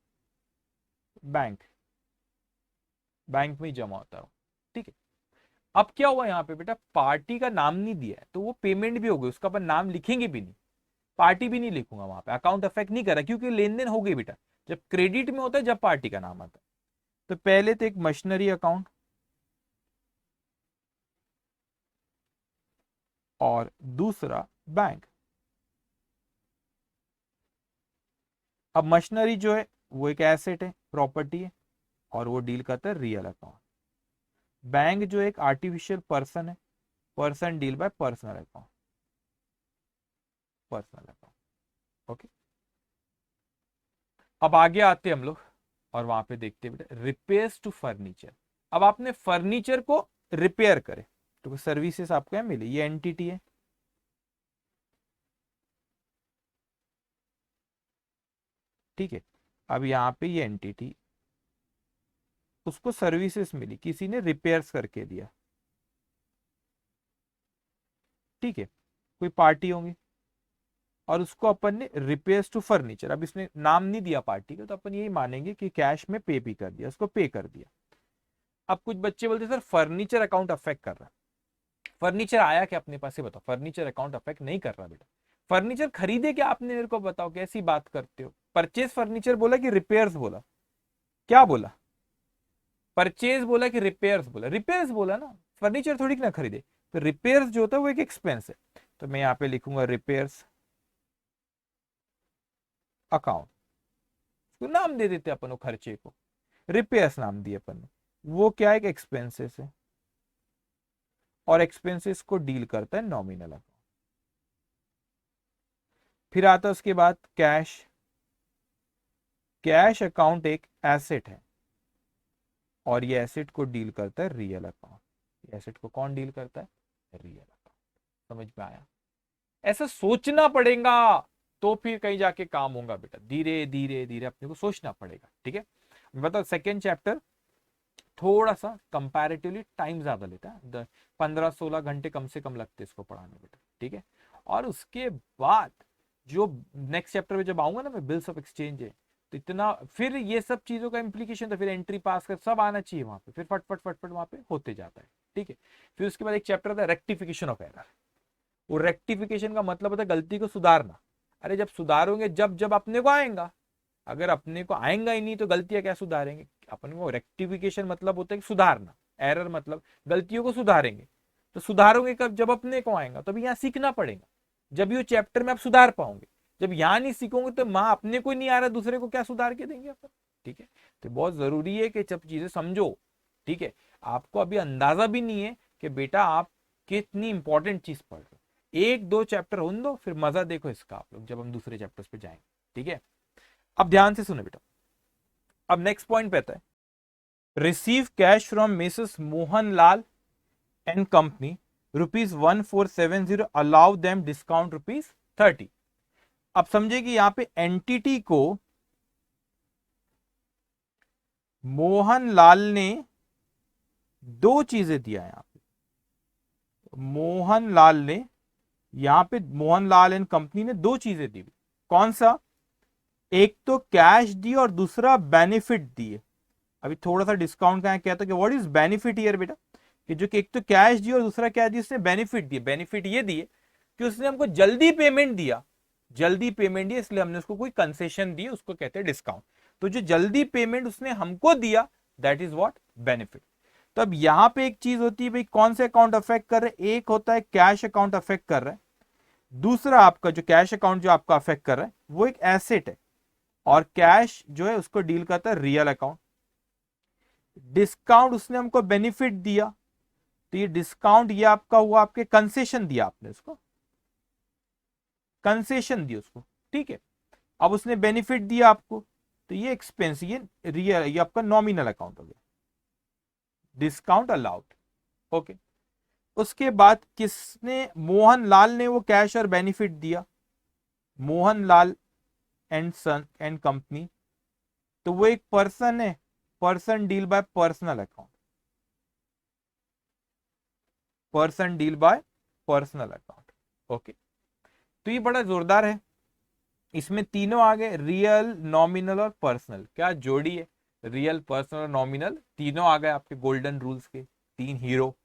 बैंक, बैंक में ही जमा होता है वो, ठीक है। अब क्या हुआ यहाँ पे बेटा, पार्टी का नाम नहीं दिया है, तो वो पेमेंट भी हो गई, उसका अपन नाम लिखेंगे भी नहीं, पार्टी भी नहीं लिखूंगा वहां पे, अकाउंट अफेक्ट नहीं करा क्योंकि लेन देन हो गई बेटा। जब क्रेडिट में होता है, जब पार्टी का नाम आता है। तो पहले तो एक मशीनरी अकाउंट, और दूसरा बैंक। अब मशीनरी जो है वो एक एसेट है, प्रॉपर्टी है, और वो डील करता है रियल अकाउंट। बैंक जो एक आर्टिफिशियल पर्सन है, person deal by personal account, personal account. Okay. अब आगे आते हैं हम लोग, और वहां पे देखते हैं बेटा रिपेयर्स टू फर्नीचर। अब आपने फर्नीचर को रिपेयर करे, तो सर्विसेज आपको यहाँ मिली, ये एंटिटी है, ठीक है। अब यहाँ पे ये एंटिटी, उसको सर्विसेज मिली, किसी ने रिपेयर्स करके दिया, ठीक है, कोई पार्टी होंगी, और उसको अपन ने रिपेयर्स टू फर्नीचर, अब इसने नाम नहीं दिया पार्टी का, तो अपन यही मानेंगे कि कैश में पे भी कर दिया, उसको पे कर दिया। अब कुछ बच्चे बोलते सर फर्नीचर अकाउंट अफेक्ट कर रहा है, फर्नीचर आया क्या अपने पास, ये बताओ। फर्नीचर अकाउंट अफेक्ट नहीं कर रहा बेटा, फर्नीचर खरीदे क्या आपने, मेरे को बताओ, कैसी बात करते हो? परचेज फर्नीचर बोला कि रिपेयर्स बोला? क्या बोला? परचेज बोला कि रिपेयर्स बोला? रिपेयर्स बोला ना, फर्नीचर थोड़ी ना खरीदे। तो रिपेयर्स जो होता है वो एक एक्सपेंस है, तो मैं यहाँ पे लिखूंगा रिपेयर्स अकाउंट, तो नाम दे देते अपन वो खर्चे को, रिपेयर्स नाम दिए अपन ने। वो क्या एक एक्सपेंसेस है, और एक्सपेंसेस को डील करता है नॉमिनल अकाउंट। फिर आता है उसके बाद कैश, कैश अकाउंट एक एसेट है, और ये एसेट को डील करता है रियल अकाउंट। एसेट को कौन डील करता है? Real account. समझ में आया? ऐसा सोचना पड़ेगा तो फिर कहीं जाके काम होगा बेटा। धीरे धीरे धीरे अपने को सोचना पड़ेगा। ठीक है, बताओ सेकेंड चैप्टर थोड़ा सा कंपैरेटिवली टाइम ज्यादा लेता है, 15-16 घंटे कम से कम लगते हैं इसको पढ़ाने बेटा। ठीक है, और उसके बाद जो नेक्स्ट चैप्टर में जब आऊंगा ना मैं, बिल्स ऑफ एक्सचेंज है, तो इतना फिर ये सब चीजों का इंप्लीकेशन, तो फिर एंट्री पास कर सब आना चाहिए वहां पे, फिर फटफट फटफट वहां पे होते जाता है। ठीक है, फिर उसके बाद एक चैप्टर था रेक्टिफिकेशन ऑफ एरर। वो रेक्टिफिकेशन का मतलब होता है गलती को सुधारना। अरे जब सुधारोगे जब जब अपने को आएगा, अगर अपने को आएगा ही नहीं तो गलतियां क्या सुधारेंगे अपन को? रेक्टिफिकेशन मतलब होता है कि सुधारना, एरर मतलब गलतियों को सुधारेंगे। तो सुधारोगे कब? जब अपने को आएगा। तो अभी यहाँ सीखना पड़ेगा, जब ये चैप्टर में आप सुधार पाओगे। जब यहाँ नहीं सीखोगे तो माँ अपने को नहीं आ रहा, दूसरे को क्या सुधार के देंगे अपन? ठीक है, तो बहुत जरूरी है कि जब चीजें समझो। ठीक है, आपको अभी अंदाजा भी नहीं है कि बेटा आप कितनी इंपॉर्टेंट चीज पढ़ रहे हो। एक दो चैप्टर होने दो, फिर मजा देखो इसका आप लोग जब हम दूसरे चैप्टर्स पे जाएंगे। ठीक है, अब ध्यान से सुनो बेटा। अब नेक्स्ट पॉइंट पे आता है, receive cash from Mrs Mohanlal and company ₹1470, allow them discount ₹30। अब समझे कि यहां पे एंटिटी को मोहनलाल ने दो चीजें दिया है। यहां पे मोहनलाल ने, यहां पे मोहनलाल एंड कंपनी ने दो चीजें दी। कौन सा? एक तो कैश दी और दूसरा बेनिफिट दिए। अभी थोड़ा सा डिस्काउंट का कहता कि व्हाट इज बेनिफिट हियर बेटा, कि जो कि एक तो कैश दी और दूसरा क्या दी? उसने बेनिफिट दिए। बेनिफिट ये दिए कि उसने हमको जल्दी पेमेंट दिया। जल्दी पेमेंट दिया इसलिए हमने उसको कोई कंसेशन दी, उसको कहते हैं डिस्काउंट। तो जो जल्दी पेमेंट उसने हमको दिया, दैट इज व्हाट? बेनिफिट। तो अब यहां पे एक चीज होती है भाई, कौन से अकाउंट अफेक्ट कर रहे हैं? एक होता है कैश अकाउंट अफेक्ट कर रहा है, दूसरा आपका जो कैश अकाउंट जो आपका अफेक्ट कर रहा है वो एक एसेट है, और कैश जो है उसको डील करता है रियल अकाउंट। डिस्काउंट उसने हमको बेनिफिट दिया, तो ये डिस्काउंट ये आपका हुआ, आपके कंसेशन दिया आपने उसको, कंसेशन दिया उसको। ठीक है, अब उसने बेनिफिट दिया आपको, तो ये एक्सपेंस, ये रियल, ये आपका नॉमिनल अकाउंट हो गया, डिस्काउंट अलाउड। ओके, उसके बाद किसने? मोहनलाल ने वो कैश और बेनिफिट दिया, Mohanlal and son and company. तो वो एक पर्सन है, person deal by personal account, person deal by personal account. Okay, तो ये बड़ा जोरदार है। इसमें तीनों आ गए, रियल, नॉमिनल और पर्सनल। क्या जोड़ी है? रियल, पर्सनल और नॉमिनल तीनों आ गए आपके गोल्डन रूल्स के, तीन हीरो।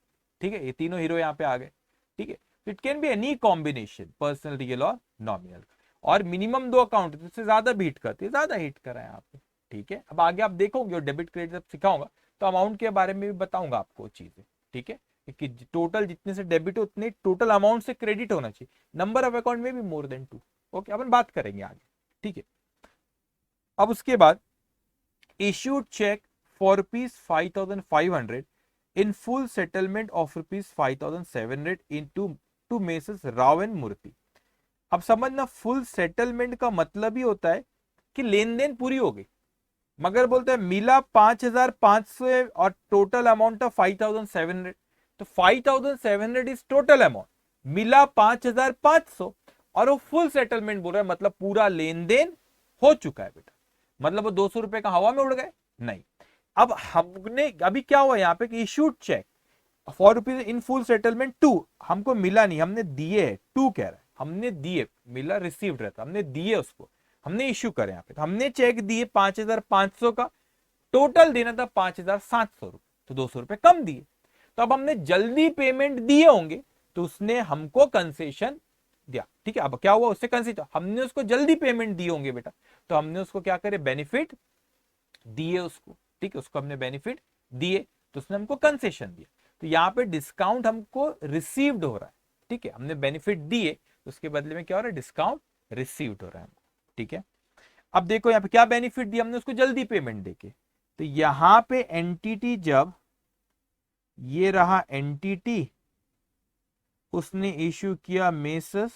ठीक है, ये तीनों हीरो यहाँ पे आ गए। ठीक है, it can be any combination, personal, real और नॉमिनल। और मिनिमम दो अकाउंट, इससे ज्यादा भी हिट करते हैं, ज्यादा हिट करा है यहाँ पे। ठीक है, अब आगे आप देखोगे और डेबिट क्रेडिट जब सिखाऊंगा तो अमाउंट के बारे में भी बताऊंगा आपको चीजें। ठीक है, कि टोटल जितने से डेबिट हो उतने टोटल अमाउंट से क्रेडिट होना चाहिए। नंबर ऑफ अकाउंट में भी मोर देन 2। ओके, अपन बात करेंगे आगे। ठीक है, अब उसके बाद issued cheque for ₹5,500 in full settlement of ₹5,700 in to messrs Rao and Murthy. अब समझना, फुल सेटलमेंट का मतलब ही होता है कि लेन देन पूरी हो गई, मगर बोलते हैं मिला 5,500 और टोटल अमाउंट ऑफ 5,700। तो 5,700 इज टोटल अमाउंट, मिला 5,500 और वो फुल सेटलमेंट बोल रहा है, मतलब पूरा लेन देन हो चुका है बेटा। मतलब वो 200 रुपए का हवा में उड़ गए? नहीं। अब हमने अभी क्या हुआ यहाँ पे कि issued cheque for rupees in full settlement to, हमको मिला नहीं, हमने दिए है, टू कह रहा है, हमने दिए, मिला रिसीव्ड रहता, हमने दिए उसको, हमने इश्यू करे यहाँ पे, तो हमने चेक दिए 5,500 का, टोटल देना था 5,700 रुपए, तो 200 रुपए कम दिए। तो अब हमने जल्दी पेमेंट दिए होंगे तो उसने हमको कंसेशन दिया। ठीक है, अब क्या हुआ? उससे कंसेशन, हमने उसको जल्दी पेमेंट दिए होंगे बेटा, तो हमने उसको क्या करे? बेनिफिट दिए उसको। ठीक है, उसको हमने बेनिफिट दिए तो उसने हमको कंसेशन दिया। तो यहाँ पे डिस्काउंट हमको रिसीव्ड हो रहा है। ठीक है, हमने बेनिफिट दिए तो उसके बदले में क्या हो रहा है? डिस्काउंट रिसीव्ड हो रहा है हमको। ठीक है, अब देखो यहाँ पे क्या बेनिफिट दिया हमने उसको? जल्दी पेमेंट देके। तो यहां पे एंटिटी, जब ये रहा एंटिटी, उसने इश्यू किया मेसस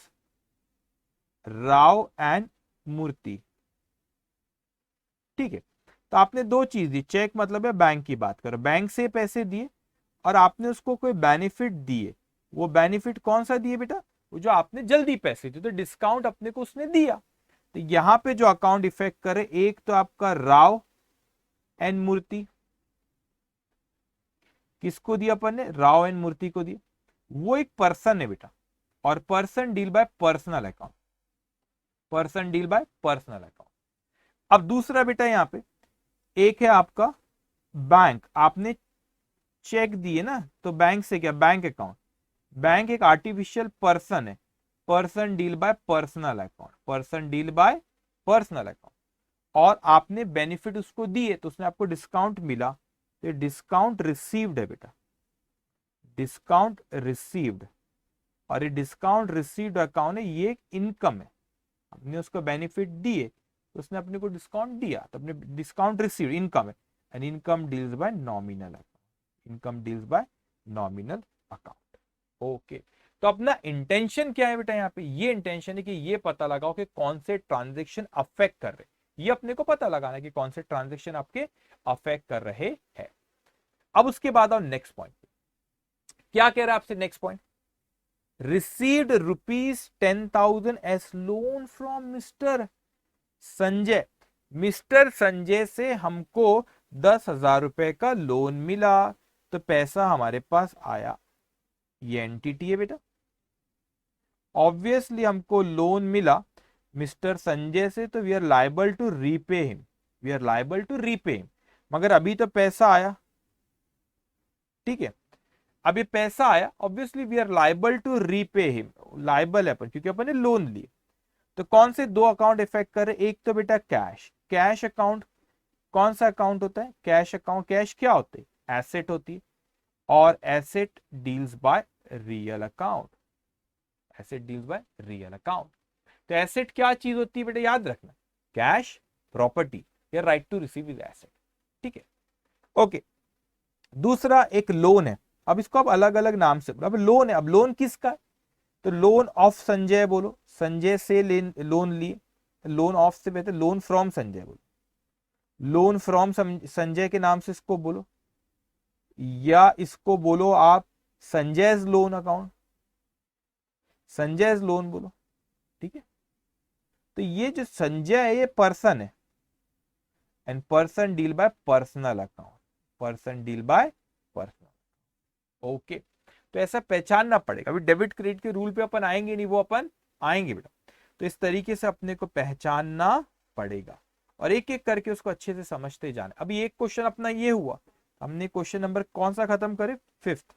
राव एंड मूर्ति। ठीक है, तो आपने दो चीज दी, चेक मतलब है बैंक की बात करो, बैंक से पैसे दिए और आपने उसको कोई बेनिफिट दिए। वो बेनिफिट कौन सा दिए बेटा? वो जो आपने जल्दी पैसे दिए, तो डिस्काउंट अपने को उसने दिया। तो यहां पे जो अकाउंट इफेक्ट करे, एक तो आपका राव एन मूर्ति, किसको दिया अपन ने? राव एन मूर्ति को दिया। वो एक पर्सन है बेटा, और person deal by personal account, person deal by personal account. अब दूसरा बेटा यहां पे एक है आपका बैंक, आपने चेक दिए ना, तो बैंक से क्या? Bank account. बैंक एक आर्टिफिशियल पर्सन है, person deal by personal account, person deal by personal account. और आपने बेनिफिट उसको दिए तो उसने आपको डिस्काउंट मिला, तो डिस्काउंट रिसीव्ड है बेटा, डिस्काउंट रिसीव्ड। और ये डिस्काउंट रिसीव्ड अकाउंट है, ये एक इनकम है। आपने उसको बेनिफिट दिए तो उसने अपने को डिस्काउंट दिया, तो अपने डिस्काउंट रिसीव्ड इनकम है। And income deals bye nominal account, income deals bye nominal account. Okay, तो अपना इंटेंशन क्या है बेटा? यहाँ पे ये इंटेंशन है कि ये पता लगाओ कि कौन से ट्रांजेक्शन अफेक्ट कर रहे, ये अपने को पता लगाना है कि कौन से ट्रांजेक्शन आपके अफेक्ट कर रहे हैं। अब उसके बाद आओ नेक्स्ट पॉइंट। क्या कह रहा है आपसे next point? Received ₹10,000 S loan from mister Sanjay. Mister Sanjay से हमको 10,000 रुपए का लोन मिला, तो पैसा हमारे पास आया। ये एंटिटी है बेटा, ऑब्वियसली हमको लोन मिला मिस्टर संजय से, तो we are liable to repay him, we are liable to repay him. मगर अभी तो पैसा आया, ठीक है, अभी पैसा आया, obviously we are liable to repay him, liable है अपन क्योंकि अपन ने लोन लिए। तो कौन से दो अकाउंट इफेक्ट करे? एक तो बेटा कैश, कैश अकाउंट। कौन सा अकाउंट होता है? Cash account. कैश क्या होते है? एसेट होती है, और asset deals by real account, asset deals by real account. तो एसेट क्या चीज होती है बेटा? याद रखना, कैश, प्रॉपर्टी या right to receive is asset, ठीक है। ओके, दूसरा एक लोन है। अब इसको आप अलग अलग नाम से, अब लोन है, अब लोन किसका है? तो लोन ऑफ संजय बोलो, संजय से लोन लिए, लोन ऑफ से बेहतर लोन फ्रॉम संजय बोलो, लोन फ्रॉम संजय के नाम से इसको बोलो, या इसको बोलो आप Sanjay loan account, Sanjay loan बोलो, ठीक है। तो ये जो संजय है ये पर्सन है, and person deal by personal account, person deal by personal. Okay, तो ऐसा पहचानना पड़ेगा। अभी डेबिट क्रेडिट के रूल पे अपन आएंगे नहीं, वो अपन आएंगे बेटा। तो इस तरीके से अपने को पहचानना पड़ेगा और एक एक करके उसको अच्छे से समझते जाना। अभी एक क्वेश्चन अपना ये हुआ, हमने क्वेश्चन नंबर कौन सा खत्म करे? 5th।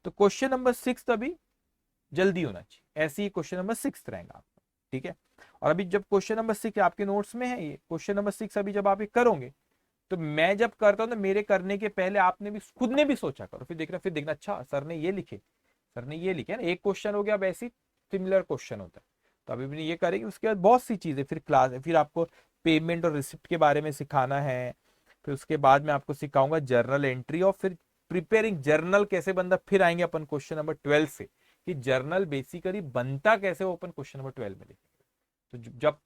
तो क्वेश्चन नंबर 6 अभी जल्दी होना चाहिए, ऐसे ही क्वेश्चन नंबर 6 रहेगा आपका, ठीक है। और अभी जब क्वेश्चन नंबर 6 आपके नोट्स में है, ये क्वेश्चन नंबर 6 अभी जब आप ये करोगे, तो मैं जब करता हूं तो मेरे करने के पहले आपने भी खुद ने भी सोचा करो, फिर देखना अच्छा सर ने ये लिखे, सर ने ये लिखे ना, एक क्वेश्चन हो गया, अब ऐसी सिमिलर क्वेश्चन होता है। तो अभी भी ये करेंगे, उसके बाद बहुत सी चीजें फिर क्लास है, फिर आपको पेमेंट और रिसिप्ट के बारे में सिखाना है। फिर उसके बाद मैं आपको सिखाऊंगा जर्नल एंट्री, और फिर प्रिपेयरिंग जर्नल कैसे बनता, फिर आएंगे अपन क्वेश्चन नंबर 12 से कि जर्नल बेसिकली बनता कैसे, वो अपन क्वेश्चन नंबर 12 में देखेंगे। तो जब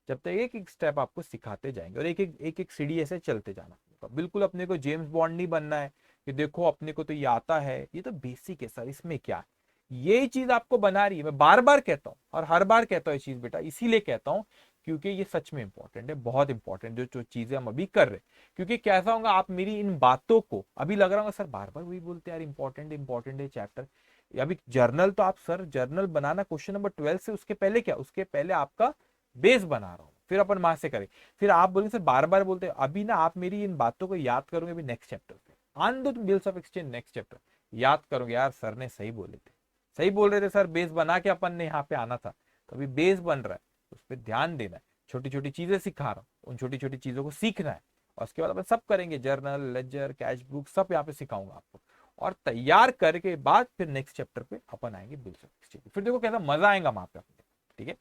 तक एक एक स्टेप आपको सिखाते जाएंगे, और एक एक सीढ़ी ऐसे चलते जाना। बिल्कुल अपने को जेम्स बॉन्ड नहीं बनना है कि देखो अपने को तो ये आता है, ये तो बेसिक है सर, इसमें क्या है। ये चीज आपको बना रही है, मैं बार बार कहता हूँ और हर बार कहता हूँ ये चीज बेटा, इसीलिए कहता हूँ क्योंकि ये सच में इंपॉर्टेंट है, बहुत इंपॉर्टेंट जो चीजें हम अभी कर रहे हैं। क्योंकि कैसा होगा, आप मेरी इन बातों को अभी लग रहा होगा सर बार बार वही बोलते हैं यार, इंपॉर्टेंट है चैप्टर। अभी जर्नल तो आप सर जर्नल बनाना क्वेश्चन नंबर 12 से, उसके पहले क्या, उसके पहले आपका बेस बना रहा हूं, फिर अपन वहां से करें। फिर आप बोलेंगे सर बार बार बोलते हैं, अभी ना आप मेरी इन बातों को याद करोगे अभी नेक्स्ट चैप्टर पे, on the bills of exchange next chapter, याद करोगे यार सर ने सही बोले थे, सही बोल रहे थे सर, बेस बना के अपन ने यहाँ पे आना था। तो अभी बेस बन रहा है, उस पर ध्यान देना है, छोटी छोटी चीजें सिखा रहा हूँ, उन छोटी छोटी चीजों को सीखना है। और उसके बाद अपन सब करेंगे, जर्नल, लेजर, कैश बुक सब यहाँ पे सिखाऊंगा आपको। और तैयार करके बाद फिर नेक्स्ट चैप्टर पे अपन आएंगे बिल्स ऑफ एक्सचेंज, फिर देखो कैसा मजा आएगा वहां पे अपने, ठीक है।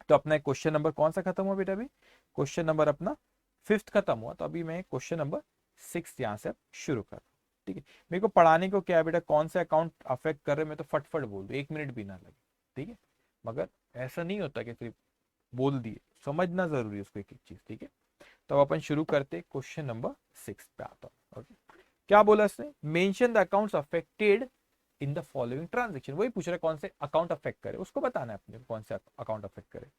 तो अपना क्वेश्चन नंबर कौन सा खत्म हुआ बेटा? अभी क्वेश्चन नंबर अपना 5th खत्म हुआ, तो अभी मैं क्वेश्चन नंबर 6 यहाँ से शुरू कर, ठीक है। मेरे को पढ़ाने को क्या है बेटा, कौन से अकाउंट अफेक्ट कर रहे हैं, मैं तो फटफट बोल दूं, 1 मिनट भी ना लगे, ठीक है। मगर ऐसा नहीं होता कि सिर्फ बोल दिए, समझना जरूरी है उसको एक एक चीज, ठीक है। तो अपन शुरू करते क्वेश्चन नंबर 6 पे आता हूँ। ओके, क्या बोला इसने? Mention the accounts affected in the following transaction. वही पूछ रहा है कौन से अकाउंट अफेक्ट करे, उसको बताना है अपने कौन से अकाउंट अफेक्ट करे।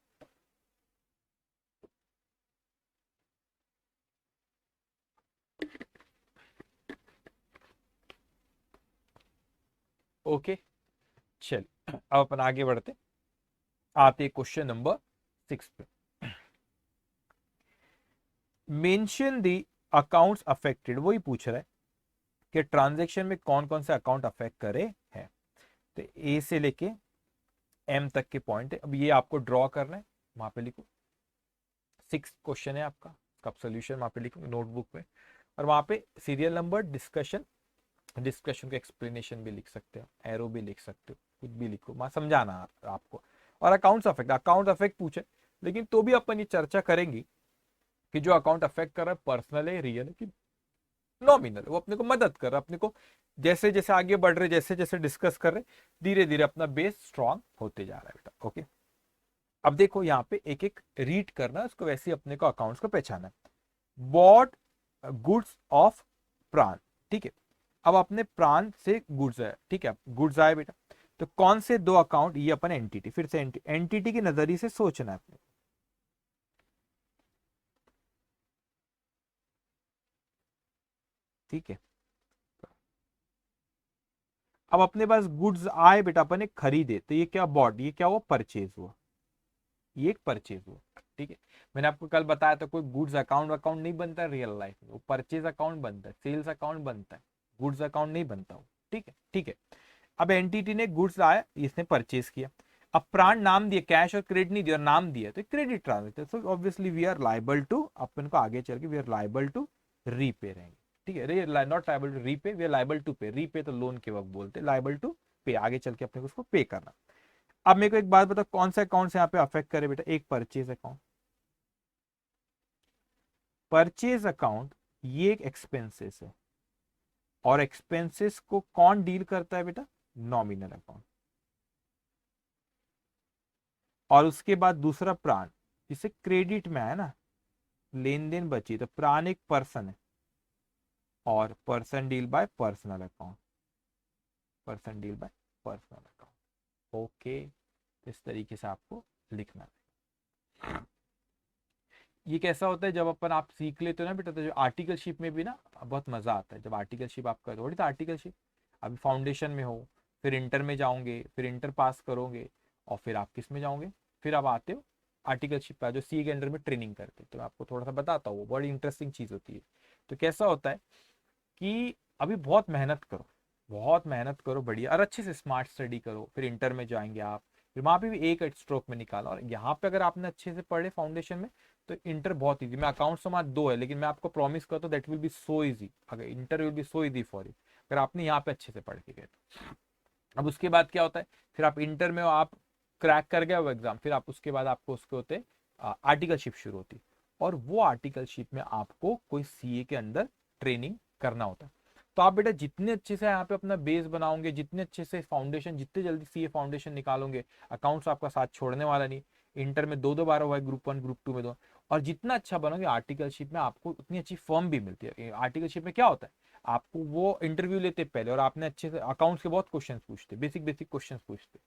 ओके, चल अब अपन आगे बढ़ते, आते क्वेश्चन नंबर 6 पे। मेंशन द अकाउंट्स अफेक्टेड, वही पूछ रहा है कि ट्रांजेक्शन में कौन कौन से अकाउंट अफेक्ट करे हैं। तो ए से लेके एम तक के पॉइंट है, अब ये आपको ड्रॉ करना है, वहां पे लिखो। 6 क्वेश्चन है आपका, कब सोल्यूशन वहां पे लिखो नोटबुक में, और वहां पे सीरियल नंबर, डिस्कशन, डिस्कशन का एक्सप्लेनेशन भी लिख सकते हो, एरो भी लिख सकते हो, कुछ भी लिखो, मैं समझाना आपको। और अकाउंट अफेक्ट पूछे, लेकिन तो भी अपन ये चर्चा करेंगे कि जो अकाउंट अफेक्ट कर रहा है पर्सनल है, रियल है कि नॉमिनल, वो अपने को मदद कर रहा है, अपने को जैसे जैसे आगे बढ़ रहे, जैसे जैसे डिस्कस कर रहे, धीरे धीरे अपना बेस स्ट्रांग होते जा रहा है बेटा। ओके, अब देखो यहाँ पे एक एक रीड करना है, उसको वैसे ही अपने को अकाउंट्स को पहचाना है। बॉट गुड्स ऑफ प्राण, ठीक है। अब अपने प्राण से गुड्स है, ठीक है, गुड्स आए बेटा, तो कौन से दो अकाउंट, ये अपन एंटिटी, फिर से एंटिटी के नजरिए से सोचना है अपने, ठीक है। अब अपने पास गुड्स आए बेटा, अपन एक खरीदे, तो ये क्या बॉट, ये क्या हुआ, परचेज हुआ, ये एक परचेज हुआ, ठीक है। मैंने आपको कल बताया था कोई गुड्स अकाउंट अकाउंट नहीं बनता रियल लाइफ में, वो परचेज अकाउंट बनता है, सेल्स अकाउंट बनता है, गुड्स अकाउंट नहीं बनता वो, ठीक है, ठीक है। अब एंटिटी ने गुड्स आया, इसने परचेज किया, अब प्राण नाम दिया, कैश और क्रेडिट नहीं दिया, नाम दिया, तो credit transaction, so obviously we are liable to, अपन को आगे चल के we are liable to repay रहेंगे, ठीक है। Not liable to repay, we are liable to pay, repay तो लोन के वक्त बोलते, लाइबल टू पे, आगे चल के अपने को उसको पे करना। अब मेरे को एक बात बता, कौन सा अकाउंट से यहाँ पे अफेक्ट करे बेटा, एक परचेज अकाउंट, परचेज अकाउंट ये एक एक्सपेंसेस है, और एक्सपेंसेस को कौन डील करता है बेटा, नॉमिनल अकाउंट। और उसके बाद दूसरा प्राण, जिसे क्रेडिट में है ना, लेन देन बची, तो प्राण एक पर्सन है, और person deal by personal account, person deal by personal account. Okay, इस तरीके से आपको लिखना है। ये कैसा होता है, जब अपन आप सीख लेते हो ना बेटा, तो जो आर्टिकलशिप में भी ना बहुत मजा आता है, जब आर्टिकलशिप आप करो, थोड़ी तो आर्टिकलशिप अभी फाउंडेशन में हो, फिर इंटर में जाओगे, फिर इंटर पास करोगे, और फिर आप किस में जाओगे, फिर आप आते हो आर्टिकलशिप का, जो सी के अंडर में ट्रेनिंग करते, तो मैं आपको थोड़ा सा बताता हूँ, बड़ी इंटरेस्टिंग चीज होती है। तो कैसा होता है कि अभी बहुत मेहनत करो, बहुत मेहनत करो बढ़िया, और अच्छे से स्मार्ट स्टडी करो, फिर इंटर में जाएंगे आप, फिर वहां पे भी एक स्ट्रोक में निकाला, और यहाँ पे अगर आपने अच्छे से पढ़े फाउंडेशन में, तो इंटर बहुत इजी। मैं अकाउंट्स तो वहां 2 है, लेकिन मैं आपको प्रॉमिस करता हूँ that will be so easy, अगर inter will be so easy for you, अगर आपने यहाँ पे अच्छे से पढ़ के गए तो। अब उसके बाद क्या होता है, फिर आप इंटर में हो, आप क्रैक कर गए वो एग्जाम, फिर आप उसके बाद आपको उसके होते आर्टिकलशिप शुरू होती, और वो आर्टिकलशिप में आपको कोई सीए के अंदर ट्रेनिंग करना होता है। तो आप बेटा जितने अच्छे से यहाँ पे अपना बेस बनाओगे, जितने अच्छे से फाउंडेशन, जितने जल्दी सीए फाउंडेशन निकालोगे, अकाउंट्स आपका साथ छोड़ने वाला नहीं, इंटर में दो दो बार हुआ है, ग्रुप 1 ग्रुप 2 में दो, और जितना अच्छा बनोगे आर्टिकलशिप में आपको उतनी अच्छी फर्म भी मिलती है। आर्टिकलशिप में क्या होता है, आपको वो इंटरव्यू लेते पहले, और आपने अच्छे से अकाउंट्स के बहुत क्वेश्चन पूछते, बेसिक बेसिक क्वेश्चन पूछते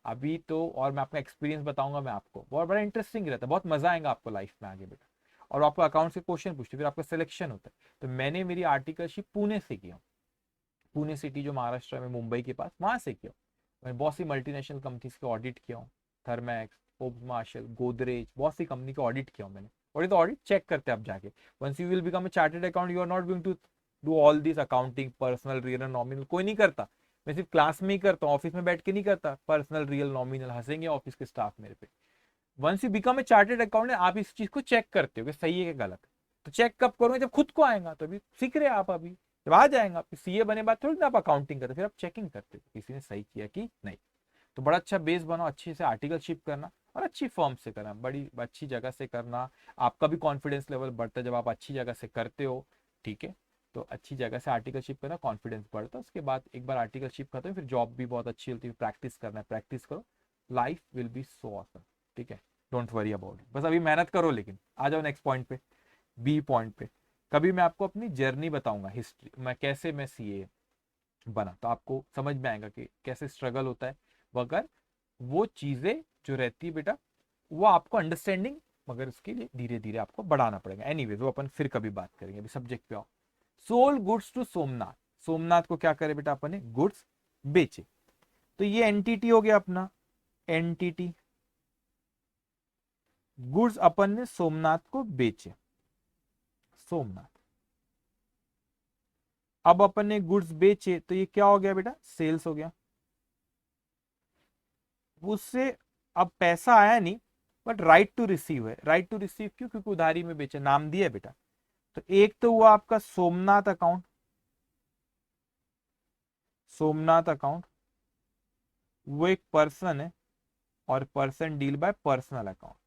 अभी तो, और मैं अपना एक्सपीरियंस बताऊंगा मैं आपको, बहुत बड़ा इंटरेस्टिंग रहता है, बहुत मजा आएगा आपको लाइफ में आगे बेटा। और आपको अकाउंट्स के क्वेश्चन पूछते, फिर आपका सिलेक्शन होता है। तो मैंने मेरी आर्टिकलशिप पुणे से किया, पुणे सिटी जो महाराष्ट्र में, मुंबई के पास, वहां से किया। मैंने बहुत सी मल्टीनेशनल कंपनीज के ऑडिट किया हूँ, थर्मैक्स, ओब्स मार्शल, गोदरेज, बहुत सी कंपनी का ऑडिट किया हूँ मैंने। और तो ऑडिट चेक करते हैं आप जाके, once you will become a chartered account, you are not going to do all this accounting, personal, real and nominal, कोई नहीं करता। मैं सिर्फ क्लास में ही करता हूँ, ऑफिस में बैठ के नहीं करता, पर्सनल, रियल, नॉमिनल, हंसेंगे ऑफिस के स्टाफ मेरे पे। Once you become a chartered accountant, आप इस चीज को चेक करते हो कि सही है कि गलत है। तो चेक कब करोगे, जब खुद को आएगा, तो अभी सीख रहे हैं आप, अभी जब आ जाएगा आप सीए बने बाद थोड़ी ना आप अकाउंटिंग करते, फिर आप चेकिंग करते हो किसी ने सही किया कि नहीं। तो बड़ा अच्छा बेस बनाओ, अच्छे से आर्टिकलशिप करना, और अच्छी फर्म से करना, बड़ी अच्छी जगह से करना, आपका भी कॉन्फिडेंस लेवल बढ़ता है जब आप अच्छी जगह से करते हो, ठीक है। तो अच्छी जगह से आर्टिकलशिप करना, कॉन्फिडेंस बढ़ता है, उसके बाद एक बार आर्टिकलशिप खत्म, फिर जॉब भी बहुत अच्छी होती है, प्रैक्टिस करना है, प्रैक्टिस करो, life will be so awesome, ठीक है। डोंट वरी अबाउट इट, बस अभी मेहनत करो, लेकिन आ जाओ नेक्स्ट पॉइंट पे। बी पॉइंट पे। कभी मैं आपको अपनी जर्नी बताऊंगा, हिस्ट्री, मैं कैसे मैं सीए बना, तो आपको समझ में आएगा कि कैसे स्ट्रगल होता है। मगर वो चीजें जो रहती है बेटा, वो आपको अंडरस्टैंडिंग, मगर उसके लिए धीरे धीरे आपको बढ़ाना पड़ेगा। एनीवेज वो अपन फिर कभी बात करेंगे, अभी सब्जेक्ट पे आओ। Sold goods to Somnath, Somnath को क्या करे बेटा अपन ने, गुड्स बेचे। तो ये एंटिटी हो गया अपना, एंटिटी, गुड्स अपन ने सोमनाथ को बेचे, सोमनाथ। अब अपन ने गुड्स बेचे तो ये क्या हो गया बेटा, सेल्स हो गया। उससे अब पैसा आया नहीं, बट राइट टू रिसीव है। राइट टू रिसीव क्यों, क्योंकि उधारी में बेचा, नाम दिया बेटा। तो एक तो हुआ आपका सोमनाथ अकाउंट, सोमनाथ अकाउंट वो एक पर्सन है, और person deal by personal account.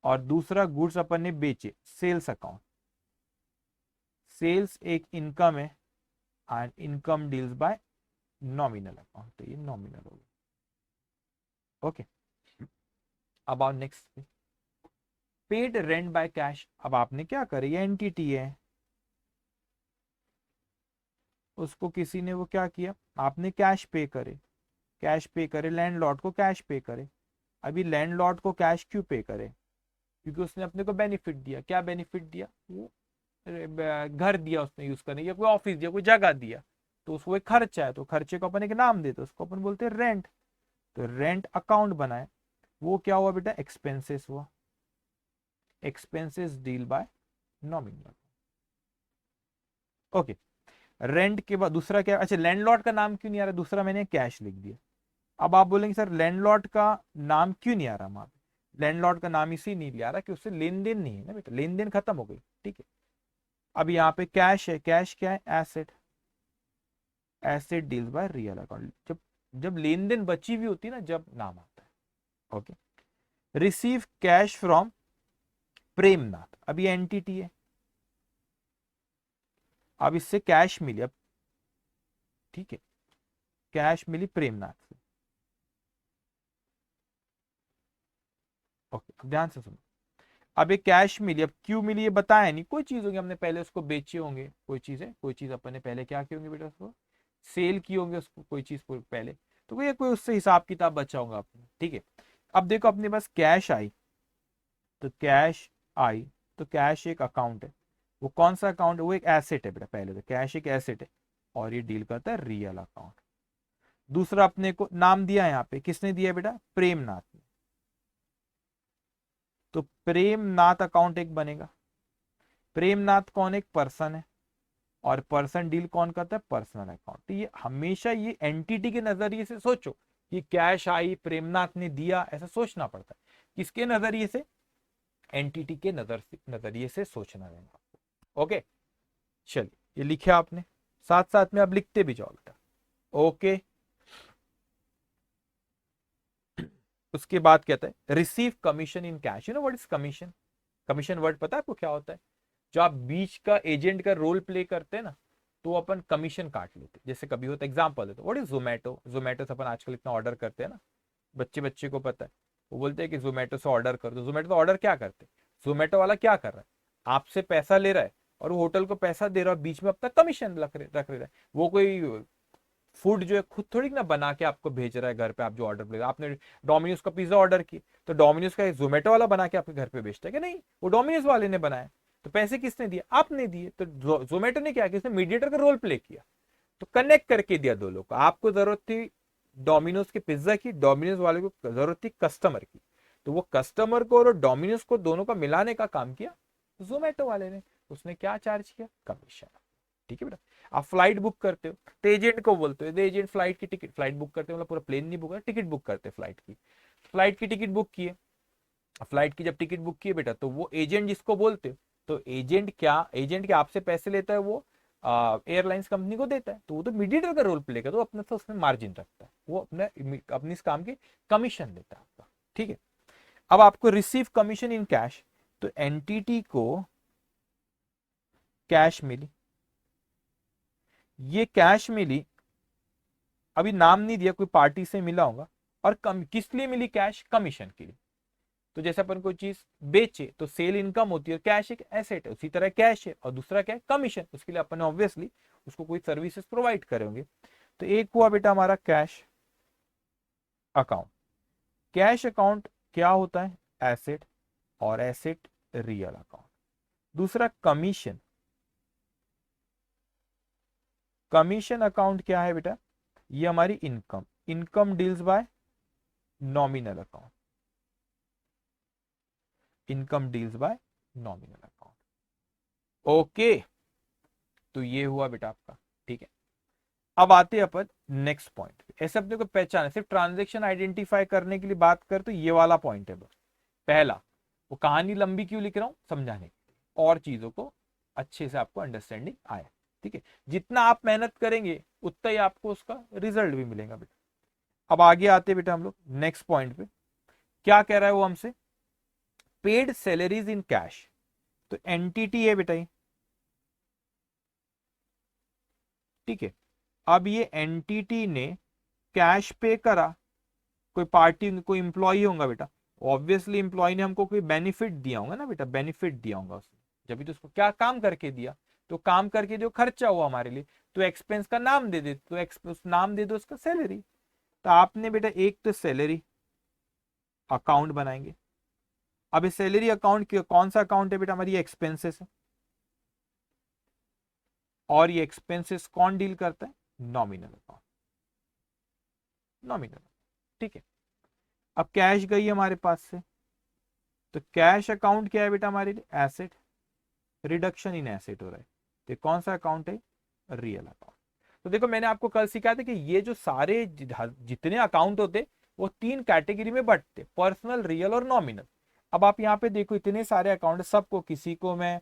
और दूसरा गुड्स अपन ने बेचे, सेल्स अकाउंट, सेल्स एक इनकम है, and income deals bye nominal account, तो ये नॉमिनल हो गया। ओके, अब आओ नेक्स्ट पे, पेड रेंट बाय कैश। अब आपने क्या करे, ये एंटिटी है, उसको किसी ने वो क्या किया, आपने कैश पे करे, कैश पे करे, लैंडलॉर्ड को कैश पे करे। अभी लैंडलॉर्ड को कैश क्यों पे करे, क्योंकि उसने अपने को बेनिफिट दिया। क्या बेनिफिट दिया, वो घर दिया उसने यूज करने, या कोई ऑफिस दिया, कोई जगह दिया, तो उसको एक खर्चा है, तो खर्चे को अपन एक नाम देते, उसको अपन बोलते हैं रेंट। तो रेंट अकाउंट बनाए, वो क्या हुआ बेटा, एक्सपेंसेस हुआ, expenses deal bye nominal. Okay, rent के बाद दूसरा क्या, अच्छा लैंडलॉर्ड का नाम क्यों नहीं आ रहा, दूसरा मैंने कैश लिख दिया। अब आप बोलेंगे सर लैंडलॉर्ड का नाम क्यों नहीं आ रहा वहां पे, लैंडलॉर्ड का नाम इसी नहीं लिया रहा कि उससे लेन देन नहीं है ना बेटा, लेन देन खत्म हो गई, ठीक है। अब यहाँ पे कैश है, कैश क्या है, asset, asset deals by real account. जब जब लेन देन बची हुई होती है ना, जब नाम आता है। Okay, receive cash from Premnath, अब ये एंटिटी है, अब इससे कैश मिली, अब ठीक है, कैश मिली प्रेमनाथ से। ओके, अब ध्यान से सुनो, अब ये कैश मिली, अब क्यों मिली ये बताया नहीं, कोई चीज होगी हमने पहले उसको बेचे होंगे, कोई चीज है, कोई चीज अपन ने पहले क्या की होंगी बेटा, उसको सेल की होंगे, उसको कोई चीज पहले, तो कोई उससे हिसाब किताब बचा होगा आपने, ठीक है। अब देखो अपने पास कैश आई, तो कैश आई, तो कैश एक अकाउंट है, वो कौन सा अकाउंट है, वो एक एसेट है बेटा, पहले तो कैश एक एसेट है, और ये डील करता है रियल अकाउंट। दूसरा अपने को नाम दिया यहाँ पे, किसने दिया बेटा, प्रेमनाथ ने, तो प्रेमनाथ अकाउंट एक बनेगा। प्रेमनाथ कौन, एक पर्सन है, और पर्सन डील कौन करता है, पर्सनल अकाउंट। तो ये हमेशा ये एंटिटी के नजरिए से सोचो कि कैश आई, प्रेमनाथ ने दिया, ऐसा सोचना पड़ता है। किसके नजरिए से, एंटिटी के नजरिए से सोचना रहेगा आपको। ओके, चलिए ये लिखे आपने, साथ साथ में आप लिखते भी जाओ बेटा। ओके, उसके बाद कहता है receive commission in cash. You know what is commission, commission word पता है आपको क्या होता है, जो आप बीच का एजेंट का रोल प्ले करते हैं ना, तो अपन कमीशन काट लेते हैं। जैसे कभी होता है, एग्जांपल देते, व्हाट इज जोमेटो, जोमेटो से अपन आजकल इतना ऑर्डर करते हैं ना, बच्चे बच्चे को पता है, वो बोलते हैं कि जोमेटो से ऑर्डर कर दो। जोमेटो तो ऑर्डर क्या करते हैं, जोमेटो वाला क्या कर रहा है, आपसे पैसा ले रहा है, और वो होटल को पैसा दे रहा है, बीच में अपना कमीशन रख रहा है। वो कोई फूड जो है खुद थोड़ी ना बना के आपको भेज रहा है घर पे, आप जो ऑर्डर प्लेस, आपने डोमिनोज का पिज्जा ऑर्डर किया, तो डोमिनोज का जोमेटो वाला बना के आपके घर पे भेजता है कि नहीं, वो डोमिनोज वाले ने बनाया। तो पैसे किसने दिए, आपने दिए। तो जोमेटो ने क्या किया, इसने मीडिएटर का रोल प्ले किया, तो कनेक्ट करके दिया दो लोग को। आपको जरूरत थी डोमिनोज के पिज्जा की, डोमिनोज वाले को जरूरत थी कस्टमर की, तो वो कस्टमर को और डोमिनोज को दोनों का मिलाने का काम किया जोमेटो वाले ने। उसने क्या चार्ज किया, कमीशन। ठीक है बेटा, आप फ्लाइट बुक करते हो तो एजेंट को बोलते हो, एजेंट फ्लाइट की टिकट, फ्लाइट बुक करते हो मतलब पूरा प्लेन नहीं बुक, टिकट बुक करते फ्लाइट की, फ्लाइट की टिकट बुक किए। फ्लाइट की जब टिकट बुक किए बेटा, तो वो एजेंट जिसको बोलते हो, तो एजेंट के आपसे पैसे लेता है, वो एयरलाइंस कंपनी को देता है, तो वो तो मीडिएटर का रोल प्ले करता है, तो अपने तो उसमें मार्जिन रखता है, वो अपने इस काम की कमीशन लेता है आपका। ठीक है, अब आपको रिसीव कमीशन इन कैश, तो एंटिटी को कैश मिली, ये कैश मिली, अभी नाम नहीं दिया, कोई पार्टी से मिला होगा, और किस लिए मिली कैश, कमीशन के लिए। तो जैसे अपन कोई चीज बेचे तो सेल इनकम होती है, कैश एक एसेट है, उसी तरह कैश है। और दूसरा क्या है, कमीशन, उसके लिए अपन ने ऑब्वियसली उसको कोई सर्विसेज प्रोवाइड करे होंगे। तो एक हुआ बेटा हमारा कैश अकाउंट। कैश अकाउंट क्या होता है, एसेट, और एसेट रियल अकाउंट। दूसरा कमीशन, कमीशन अकाउंट क्या है बेटा, ये हमारी income, income deals bye nominal account, income deals bye nominal account. Okay, तो ये हुआ बेटा आपका, ठीक है। अब आते हैं अपन नेक्स्ट पॉइंट। ऐसे अपने को पहचान, सिर्फ ट्रांजेक्शन आइडेंटिफाई करने के लिए बात कर तो ये वाला पॉइंट है बस। पहला, वो कहानी लंबी क्यों लिख रहा हूं, समझाने के लिए और चीजों को अच्छे से आपको अंडरस्टैंडिंग आए, ठीक है। जितना आप मेहनत करेंगे उतना ही आपको उसका रिजल्ट भी मिलेगा बेटा। अब आगे आते बेटा हम लोग नेक्स्ट पॉइंट पे। क्या कह रहा है वो हमसे, पेड सैलरीज इन कैश। तो एंटिटी है बेटा ये, ठीक है। अब ये एंटिटी ने कैश पे करा, कोई पार्टी, कोई इंप्लॉई होगा बेटा, ऑब्वियसली इंप्लॉई ने हमको कोई बेनिफिट दिया होगा ना बेटा, बेनिफिट दिया होगा उसने, जब भी तो उसको क्या काम करके दिया, तो काम करके जो खर्चा हुआ हमारे लिए, तो एक्सपेंस का नाम दे दे, तो एक्सपेंस नाम दे दो उसका सैलरी। तो आपने बेटा एक तो सैलरी अकाउंट बनाएंगे। अब इस सैलरी अकाउंट कौन सा अकाउंट है बेटा, हमारी एक्सपेंसेस है, और ये एक्सपेंसेस कौन डील करता है, नॉमिनल अकाउंट, नॉमिनल, ठीक है। अब कैश गई हमारे पास से, तो कैश अकाउंट क्या है बेटा हमारे लिए, एसेट, रिडक्शन इन एसेट हो रहा है, तो कौन सा अकाउंट है, रियल अकाउंट। तो देखो मैंने आपको कल सिखाया था कि ये जो सारे जितने अकाउंट होते वो तीन कैटेगरी में बंटते, पर्सनल, रियल और नॉमिनल। अब आप यहाँ पे देखो इतने सारे अकाउंट, सबको किसी को मैं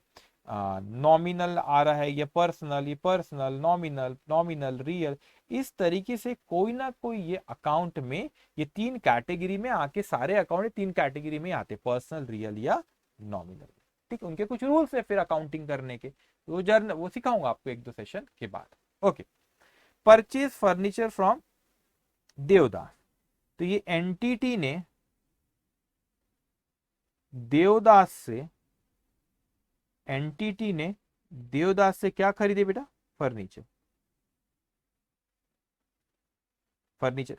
नॉमिनल आ रहा है, ये पर्सनल, नॉमिनल, नॉमिनल, रियल, इस तरीके से कोई ना कोई ये अकाउंट में, ये तीन कैटेगरी में आके, सारे अकाउंट तीन कैटेगरी में आते, पर्सनल, रियल या नॉमिनल, ठीक है। उनके कुछ रूल्स है फिर अकाउंटिंग करने के, वो सिखाऊंगा आपको एक दो सेशन के बाद। Okay, purchase furniture from Devdas. तो ये एंटिटी ने देवदास से, एंटिटी ने देवदास से क्या खरीदे बेटा, फर्नीचर, फर्नीचर।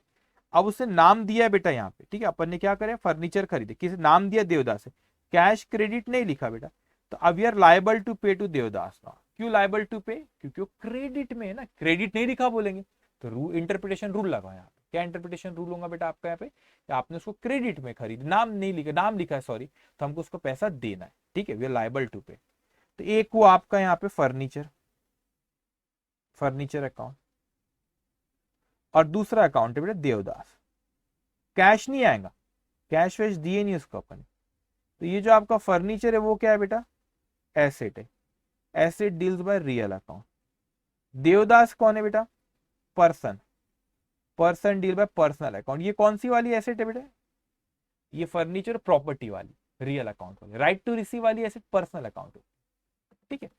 अब उसने नाम दिया है बेटा यहाँ पे, ठीक है। अपन ने क्या करे, फर्नीचर खरीदे, किसी नाम दिया देवदास से, कैश क्रेडिट नहीं लिखा बेटा। तो अब वी आर लाइबल टू पे टू देवदास ना। क्यों लाइबल टू पे, क्योंकि वो क्रेडिट में है ना, क्रेडिट नहीं लिखा बोलेंगे तो रूल, इंटरप्रिटेशन रूल लगा यहाँ पे। क्या इंटरप्रिटेशन रूल होगा बेटा आपका यहाँ पे, आपने उसको क्रेडिट में खरीद, नाम नहीं लिखा, नाम लिखा है सॉरी, तो हमको उसको पैसा देना है, ठीक है। वी आर लाइबल टू पे। तो एक हुआ आपका यहाँ पे फर्नीचर, फर्नीचर अकाउंट, और दूसरा अकाउंट है बेटा देवदास। कैश नहीं आएगा, कैश वैश दिए नहीं उसको अपन। तो ये जो आपका फर्नीचर है वो क्या है बेटा, एसेट है, asset deals by real account. Devdas कौन है बेटा, person, person deal by personal account. ये कौन सी वाली एसेट है बेटा, ये फर्नीचर प्रॉपर्टी वाली रियल अकाउंट वाली, राइट टू रिसीव वाली एसेट पर्सनल अकाउंट, ठीक है।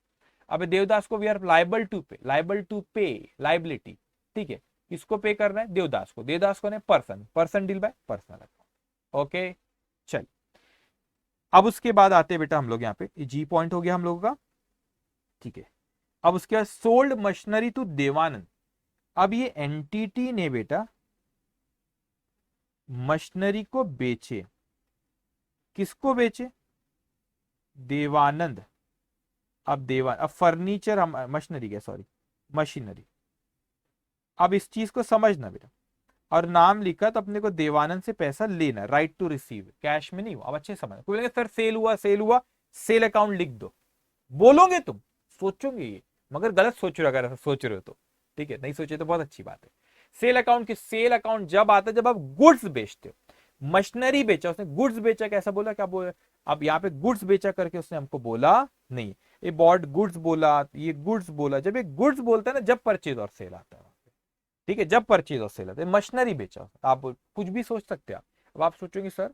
अब देवदास को वी आर लाइबल टू पे, लाइबल टू पे, लाइबिलिटी, ठीक है। किसको पे करना है, देवदास को, देवदास को, person, person deal by personal account. Okay, चल। अब उसके बाद आते हैं बेटा हम लोग यहाँ पे, जी पॉइंट हो गया हम लोगों का, ठीक है। अब उसके बाद सोल्ड मशीनरी टू देवानंद। अब ये एंटिटी ने बेटा मशीनरी को बेचे, किसको बेचे, देवानंद। अब फर्नीचर, मशीनरी क्या, सॉरी मशीनरी। अब इस चीज को समझना बेटा, और नाम लिखा तो अपने को देवानंद से पैसा लेना, राइट टू रिसीव, कैश में नहीं हुआ। अब अच्छे समझ, कोई बोलेंगे सर सेल हुआ, सेल हुआ, सेल अकाउंट लिख दो, बोलोगे तुम, सोचोगे ये, मगर गलत सोच रहे हो अगर सोच रहे हो तो, ठीक है। नहीं सोचे तो बहुत अच्छी बात है। सेल अकाउंट की, सेल अकाउंट जब आता है जब आप गुड्स बेचते हो, मशीनरी बेचा उसने, गुड्स बेचा, कैसा बोला, क्या बोला, अब यहाँ पे गुड्स बेचा करके उसने हमको बोला नहीं, ये बॉड गुड्स बोला, ये गुड्स बोला। जब ये गुड्स बोलता है ना, जब परचेज और सेल आता है, ठीक है, जब परचेज और सेल आता है, मशीनरी बेचा। आप कुछ भी सोच सकते हैं आप। अब आप सोचोगे सर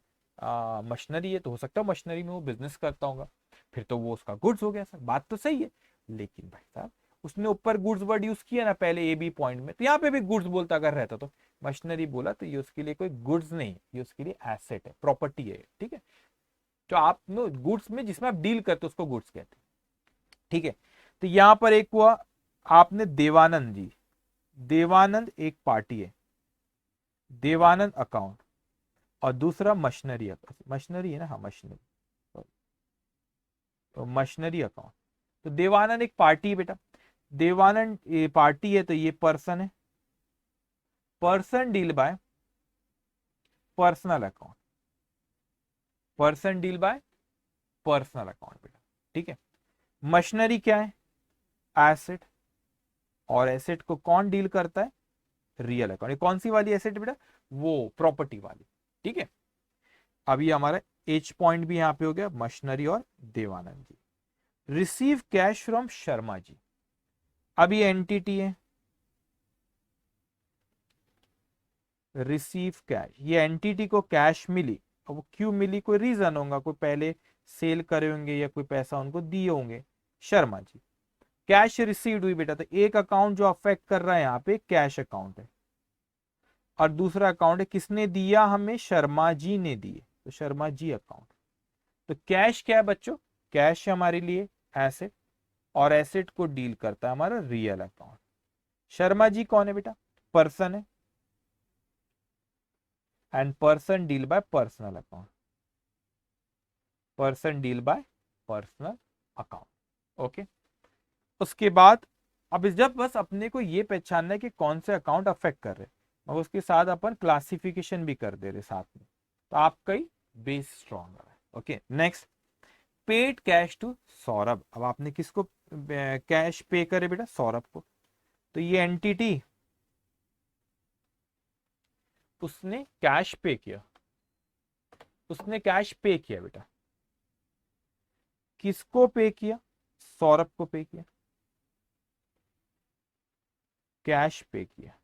मशीनरी है तो हो सकता है मशीनरी में वो बिजनेस करता होगा, फिर तो वो उसका गुड्स हो गया सर, बात तो सही है। लेकिन भाई साहब उसने ऊपर गुड्स वर्ड यूज किया ना पहले ए बी पॉइंट में, तो यहाँ पे भी गुड्स बोलता अगर रहता तो मशीनरी बोला, तो ये उसके लिए कोई गुड्स नहीं, ये उसके लिए एसेट है, प्रॉपर्टी है, ठीक है। तो आप नो गुड्स में जिसमें आप डील करते हो उसको गुड्स कहते हैं, ठीक है। तो यहां पर एक हुआ आपने देवानंद जी, देवानंद एक पार्टी है, देवानंद अकाउंट, और दूसरा मशीनरी, मशीनरी है ना, हाँ मशीनरी, तो मशीनरी अकाउंट। तो देवानंद एक पार्टी है बेटा, देवानंद ये पार्टी है, तो ये पर्सन है, person deal by personal account, person deal by personal account बेटा, ठीक है। मशीनरी क्या है, एसेट, और एसेट को कौन डील करता है, रियल अकाउंट। ये कौन सी वाली एसेट बेटा, वो प्रॉपर्टी वाली, ठीक है। अभी हमारा एच पॉइंट भी यहां पे हो गया, मशीनरी और देवानंद जी। Receive cash from Sharma ji, अब ये एंटिटी है, रिसीव कैश, ये एंटिटी को कैश मिली, अब वो क्यों मिली, कोई रीजन होगा, कोई पहले सेल करे होंगे या कोई पैसा उनको दिए होंगे, शर्मा जी। कैश रिसीव्ड हुई बेटा, तो एक अकाउंट जो अफेक्ट कर रहा है यहाँ पे कैश अकाउंट है, और दूसरा अकाउंट है किसने दिया हमें, शर्मा जी ने दिए, तो शर्मा जी अकाउंट। तो कैश क्या है बच्चों, कैश है हमारे लिए एसेट, और एसेट को डील करता है हमारा रियल अकाउंट। शर्मा जी कौन है बेटा, पर्सन है, and person deal by personal account, person deal by personal account, okay. उसके बाद अब जब बस अपने को ये पहचानना है कि कौन से अकाउंट अफेक्ट कर रहे हैं, और उसके साथ अपन क्लासिफिकेशन भी कर दे रहे साथ में, तो आपका ही बेस स्ट्रॉन्ग है, okay. Next, paid cash to Saurabh, अब आपने किसको कैश पे करे बेटा, सौरभ को। तो ये एंटिटी उसने कैश पे किया, उसने कैश पे किया बेटा, किसको पे किया, सौरभ को पे किया, कैश पे किया।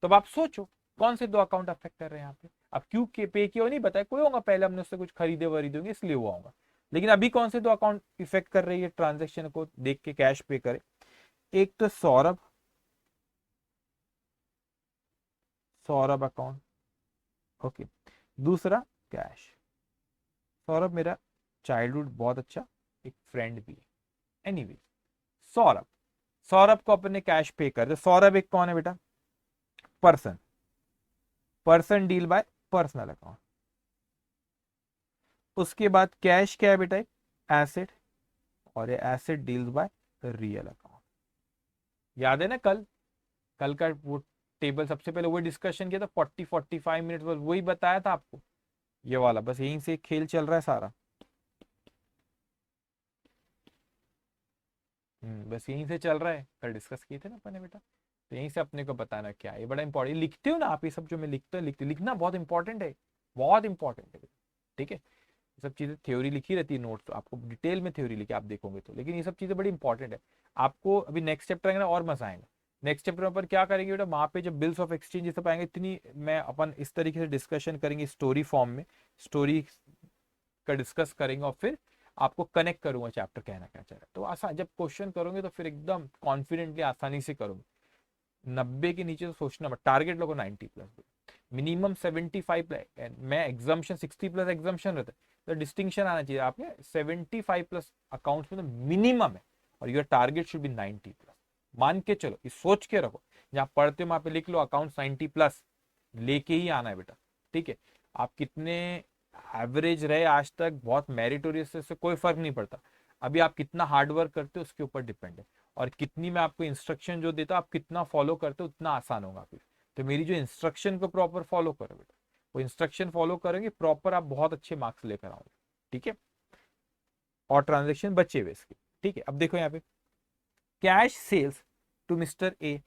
तो अब आप सोचो कौन से दो अकाउंट अफेक्ट कर रहे हैं यहाँ पे, अब क्यों के पे किया नहीं बताया, कोई होगा पहले हमने उससे कुछ खरीदे वरीदे होंगे इसलिए हुआ होगा, लेकिन अभी कौन से दो अकाउंट इफेक्ट कर रही है ट्रांजेक्शन को देख के कैश पे करे, एक तो सौरभ, सौरभ अकाउंट, ओके। दूसरा कैश, सौरभ मेरा चाइल्डहुड बहुत अच्छा एक फ्रेंड भी है, एनीवे सौरभ, सौरभ को अपने कैश पे कर दे। सौरभ एक कौन है बेटा, person, person deal by personal account. उसके बाद कैश क्या है बेटा, एसेट, और ये asset deals by real account. याद है ना कल, कल का वो टेबल सबसे पहले वो डिस्कशन किया था 40-45 मिनट, बस वही बताया था आपको, ये वाला बस यहीं से खेल चल रहा है सारा। बस यहीं से चल रहा है, कल डिस्कस किए थे ना अपने बेटा, तो यहीं से अपने को बताना क्या है, ये बड़ा इंपॉर्टेंट, लिखते हो ना आप ये सब जो मैं लिखता हूँ, लिखना बहुत इंपॉर्टेंट है, बहुत इंपॉर्टेंट है, ठीक है। ये सब चीजें थ्योरी लिखी रहती है नोट्स, तो आपको डिटेल में थ्योरी लिखी आप देखोगे तो, लेकिन ये सब चीजें बड़ी इंपॉर्टेंट है। आपको अभी नेक्स्ट चैप्टर आएगा ना और मजा आएगा, नेक्स्ट चैप्टर में अपन क्या करेंगे बेटा, वहां पे जब बिल्स ऑफ एक्सचेंज ये सब आएंगे, इतनी मैं अपन इस तरीके से डिस्कशन करेंगे स्टोरी फॉर्म में, स्टोरी का डिस्कस करेंगे, और फिर आपको कनेक्ट करूंगा चैप्टर कहना क्या चाह रहा है, तो आसान जब क्वेश्चन करोगे तो फिर एकदम कॉन्फिडेंटली आसानी से करोगे। 90 के नीचे तो सोचना मत, टारगेट लोगों 90+, मिनिमम 75, मैं एग्जाम्शन 60+ एग्जाम्शन रहता है, तो डिस्टिंक्शन आना चाहिए आपके 75+ अकाउंट्स में तो मिनिमम है, और योर टारगेट शुड बी 90+, मान के चलो, ये सोच के रखो, जहां पढ़ते हो वहां पे लिख लो अकाउंट 90+ लेके ही आना है बेटा, ठीक है। आप कितने एवरेज रहे आज तक, बहुत मेरिटोरियस से कोई फर्क नहीं पड़ता, अभी आप कितना हार्डवर्क करते हो उसके ऊपर डिपेंड है, और कितनी मैं आपको इंस्ट्रक्शन जो देता हूं आप कितना फॉलो करते हो उतना आसान होगा फिर। तो मेरी जो इंस्ट्रक्शन को प्रॉपर फॉलो करो बेटा, वो इंस्ट्रक्शन फॉलो करेंगे प्रॉपर, आप बहुत अच्छे मार्क्स लेकर आओगे, ठीक है, और ट्रांजेक्शन बचे हुए इसके, ठीक है। अब देखो यहाँ पे cash sales to mister A,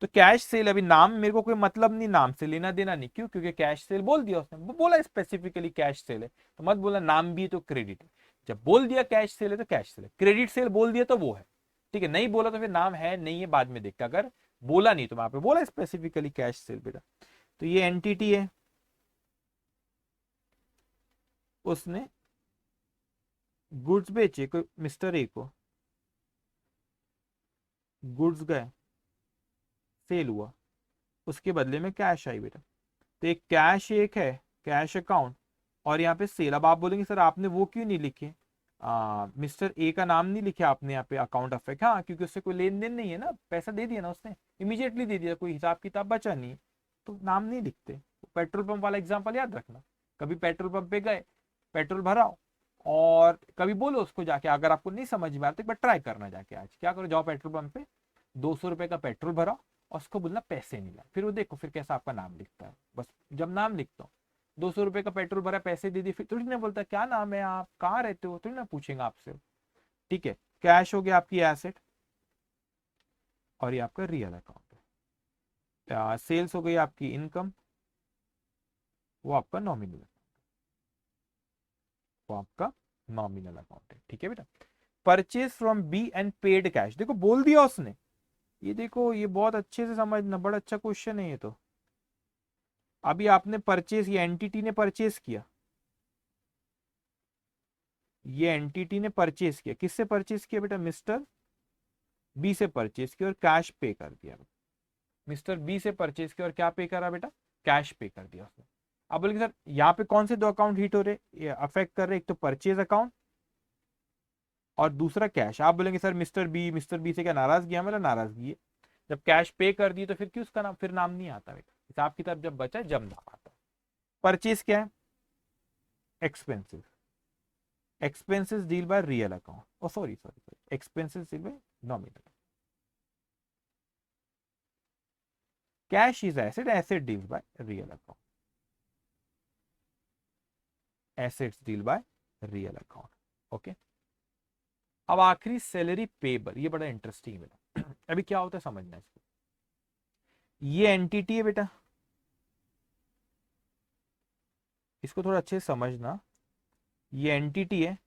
तो कैश सेल, अभी नाम मेरे को कोई मतलब नहीं, नाम से लेना देना नहीं, क्यों, क्योंकि कैश सेल बोल दिया उसने, बोला स्पेसिफिकली कैश सेल है, तो मत बोला नाम भी है तो क्रेडिट है, जब बोल दिया कैश सेल है तो कैश सेल है, क्रेडिट सेल बोल दिया तो वो है, ठीक है, नहीं बोला तो फिर नाम है नहीं है बाद में देखते, अगर बोला नहीं तो वहां पे बोला स्पेसिफिकली कैश सेल बेटा। तो ये एंटिटी है, उसने गुड्स बेचे कोई मिस्टर ए को, गुड्स गए, सेल हुआ, उसके बदले में कैश आई बेटा। तो एक कैश एक है, कैश अकाउंट, और यहाँ पे सेल। अब आप बोलेंगे सर आपने वो क्यों नहीं लिखे, मिस्टर ए का नाम नहीं लिखे आपने यहाँ पे अकाउंट अफेक्ट। हाँ, क्योंकि उससे कोई लेन देन नहीं है ना, पैसा दे दिया ना उसने, इमीडिएटली दे दिया, कोई हिसाब किताब बचा नहीं, तो नाम नहीं लिखते। पेट्रोल पंप वाला एग्जाम्पल याद रखना, कभी पेट्रोल पंप पे गए, पेट्रोल भराओ, और कभी बोलो उसको जाके, अगर आपको नहीं समझ में आता तो एक बार ट्राई करना, जाके आज क्या करो, जाओ पेट्रोल पंप पे 200 रुपए का पेट्रोल भराओ और उसको बोलना पैसे नहीं लाए, फिर वो देखो फिर कैसा आपका नाम लिखता है। बस जब नाम लिखता हूँ, 200 रुपए का पेट्रोल भरा, पैसे दे दिए, फिर थोड़ी ना बोलता क्या नाम है, आप कहाँ रहते हो, थोड़ी ना पूछेंगे आपसे। ठीक है, कैश हो गया आपकी एसेट, और ये आपका रियल अकाउंट है। सेल्स हो गई आपकी इनकम, वो आपका नॉमिनल, वो आपका नॉमिनल अकाउंट है। ठीक है बेटा। Purchase from B and paid cash, देखो बोल दिया उसने, ये देखो ये बहुत अच्छे से समझना, बड़ा अच्छा क्वेश्चन है ये तो। अभी आपने परचेज, ये एंटिटी ने परचेज किया, ये एंटिटी ने परचेज किया, किससे परचेज किया बेटा, मिस्टर बी से परचेज किया और कैश पे कर दिया। मिस्टर बी से परचेज किया और क्या पे करा बेटा, कैश पे कर दिया उसने। अब बोलेंगे सर यहाँ पे कौन से दो अकाउंट हिट हो रहे, ये अफेक्ट कर रहे, एक तो परचेज अकाउंट और दूसरा कैश। आप बोलेंगे सर मिस्टर बी से क्या नाराजगी है, मतलब नाराजगी है, जब कैश पे कर दी तो फिर क्यों उसका नाम, फिर नाम नहीं आता बेटा, हिसाब किताब जब बचा जब नाम आता। परचेज क्या है, expensive, expenses deal by real account, oh sorry, expenses deal by nominal, cash is asset deals by real account, assets deal by real account। Okay, अब आखिरी सैलरी पेबल, ये बड़ा इंटरेस्टिंग है बेटा। अभी क्या होता है समझना इसको, ये एंटिटी है बेटा, इसको थोड़ा अच्छे से समझना, ये एंटिटी है,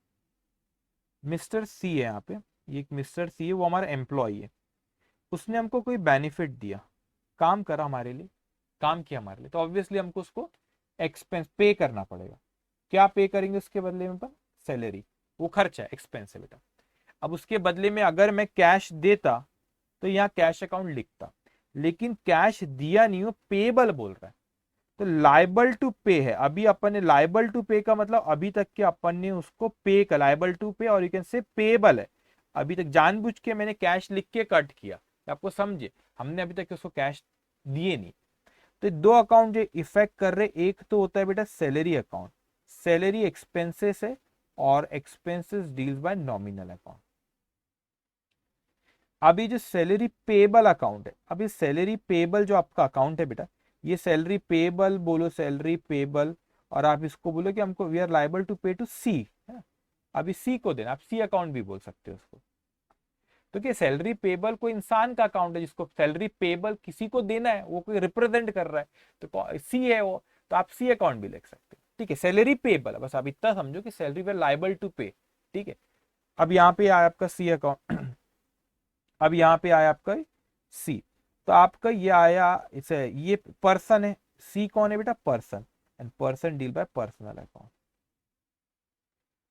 मिस्टर सी है यहाँ पे, ये एक मिस्टर सी है, वो हमारा एम्प्लॉय है, उसने हमको कोई बेनिफिट दिया, काम करा हमारे लिए, काम किया हमारे लिए, तो ऑब्वियसली हमको उसको एक्सपेंस पे करना पड़ेगा। क्या पे करेंगे उसके बदले में, पर सैलरी, वो खर्चा है, एक्सपेंस है बेटा। अब उसके बदले में अगर मैं कैश देता तो यहाँ कैश अकाउंट लिखता, लेकिन कैश दिया नहीं, वो पेबल बोल रहा है, तो लाइबल टू पे है। अभी अपन ने लाइबल टू पे का मतलब अभी तक के अपन ने उसको पे का, लाइबल टू पे और यू कैन से पेबल है। अभी तक जानबूझ के मैंने कैश लिख के कट किया, आपको समझे, हमने अभी तक उसको कैश दिए नहीं। तो दो अकाउंट जो इफेक्ट कर रहे, एक तो होता है बेटा सैलरी अकाउंट, सैलरी एक्सपेंसेस है, और expenses deals bye nominal account. अभी जो सैलरी पेबल अकाउंट है, अभी सैलरी पेबल जो आपका अकाउंट है बेटा, ये सैलरी पेबल बोलो, सैलरी पेबल, और आप इसको बोलो कि हमको वी आर लाइबल टू पे टू सी, है ना, अभी सी को देना, आप सी अकाउंट भी बोल सकते हो उसको। तो क्या सैलरी पेबल कोई इंसान का अकाउंट है जिसको सैलरी पेबल किसी को देना है, वो कोई रिप्रेजेंट कर रहा है, तो सी है वो, तो आप सी अकाउंट भी लिख सकते हो। ठीक है, सैलरी पेबल, बस आप इतना समझो कि सैलरी पे लाइबल टू पे। ठीक है, अब यहाँ पे आया आपका सी अकाउंट, अब यहाँ पे आया आपका सी, तो आपका ये आया, इसे ये पर्सन है, सी कौन है बेटा, person, and person deal by personal account,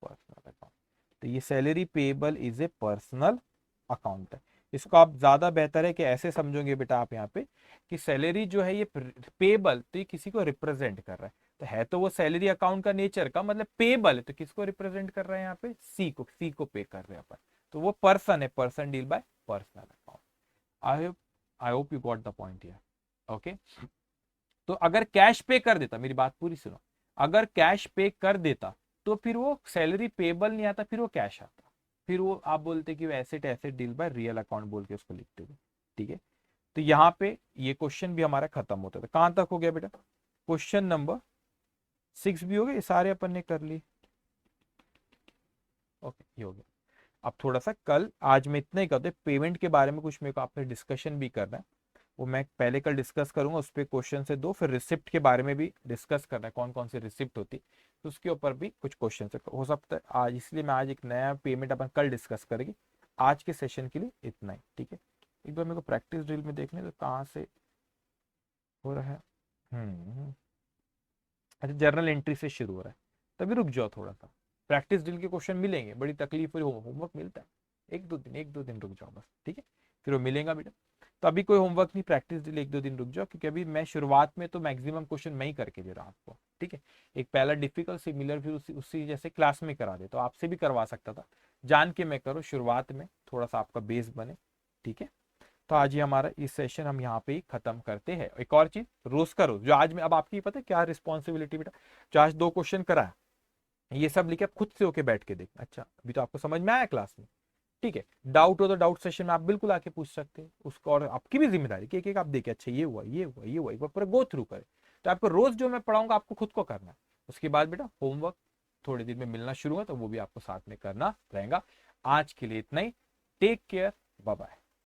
personal account. तो ये salary payable is a personal account है। इसको आप ज्यादा बेहतर है कि ऐसे समझोगे बेटा आप यहाँ पे, कि सैलरी जो है ये पेबल, तो ये किसी को रिप्रेजेंट कर रहा है तो वो सैलरी अकाउंट का नेचर का मतलब पेबल है, तो किसको रिप्रेजेंट कर रहा है यहाँ पे, सी को पे कर रहे हैं अपन, तो वो पर्सन है, person deal by personal account. I hope you got the point here. Okay, तो अगर कैश पे कर देता, मेरी बात पूरी सुनो, अगर कैश पे कर देता तो फिर वो सैलरी पेबल नहीं आता, फिर वो कैश आता, फिर वो आप बोलते कि वो asset asset deal bye real account बोल के उसको लिखते हो। ठीक है, तो यहाँ पे ये क्वेश्चन भी हमारा खत्म होता था। कहां तक हो गया बेटा, क्वेश्चन नंबर 6 भी हो गए, सारे अपन ने कर लिए। ओके, ये हो गया। अब थोड़ा सा कल, आज मैं इतना ही करते, पेमेंट के बारे में कुछ मेरे को आपसे डिस्कशन भी करना है, वो मैं पहले कल डिस्कस करूंगा, उस पर क्वेश्चन से दो, फिर रिसिप्ट के बारे में भी डिस्कस करना है, कौन कौन सी रिसिप्ट होती, तो उसके ऊपर भी कुछ क्वेश्चन हो सकता है आज, इसलिए मैं आज एक नया पेमेंट अपन कल डिस्कस करेंगे। आज के सेशन के लिए इतना ही। ठीक है, एक बार मेरे को प्रैक्टिस ड्रिल में देखने तो कहाँ से हो रहा है। अच्छा, जर्नल एंट्री से शुरू हो रहा है, तभी रुक जाओ थोड़ा सा, प्रैक्टिस ड्रिल के क्वेश्चन मिलेंगे, बड़ी तकलीफ होमवर्क मिलता है, एक दो दिन रुक जाओ बस। ठीक है, फिर वो मिलेगा बेटा। तो अभी कोई होमवर्क नहीं, प्रैक्टिस के लिए 1-2 दिन रुक जाओ, क्योंकि अभी मैं शुरुआत में तो मैक्सिमम क्वेश्चन मैं ही करके दे रहा हूँ आपको, ठीक है। एक पहला डिफिकल्ट सिमिलर, फिर उसी जैसे क्लास में करा दे, तो आपसे भी करवा सकता था, जान के मैं करो शुरुआत में, थोड़ा सा आपका बेस बने, ठीक है। तो आज ये हमारा इस सेशन हम यहाँ पे ही खत्म करते हैं। एक और चीज, रोज का रोज, जो आज में अब आपकी पता है क्या रिस्पॉन्सिबिलिटी बेटा, जो आज 2 क्वेश्चन करा, ये सब लिखे आप खुद से होके बैठ के देखना। अच्छा अभी तो आपको समझ में आया क्लास में, ठीक है। डाउट हो तो डाउट सेशन में आप बिल्कुल आके पूछ सकते हैं उसको, और आपकी भी जिम्मेदारी कि एक एक आप देखिए, अच्छा ये हुआ, ये हुआ, ये हुआ, एक बार पूरा गो थ्रू करें। तो आपको रोज जो मैं पढ़ाऊंगा आपको खुद को करना है। उसके बाद बेटा होमवर्क थोड़े दिन में मिलना शुरू है, तो वो भी आपको साथ में करना रहेगा। आज के लिए इतना ही, टेक केयर, बाय बाय।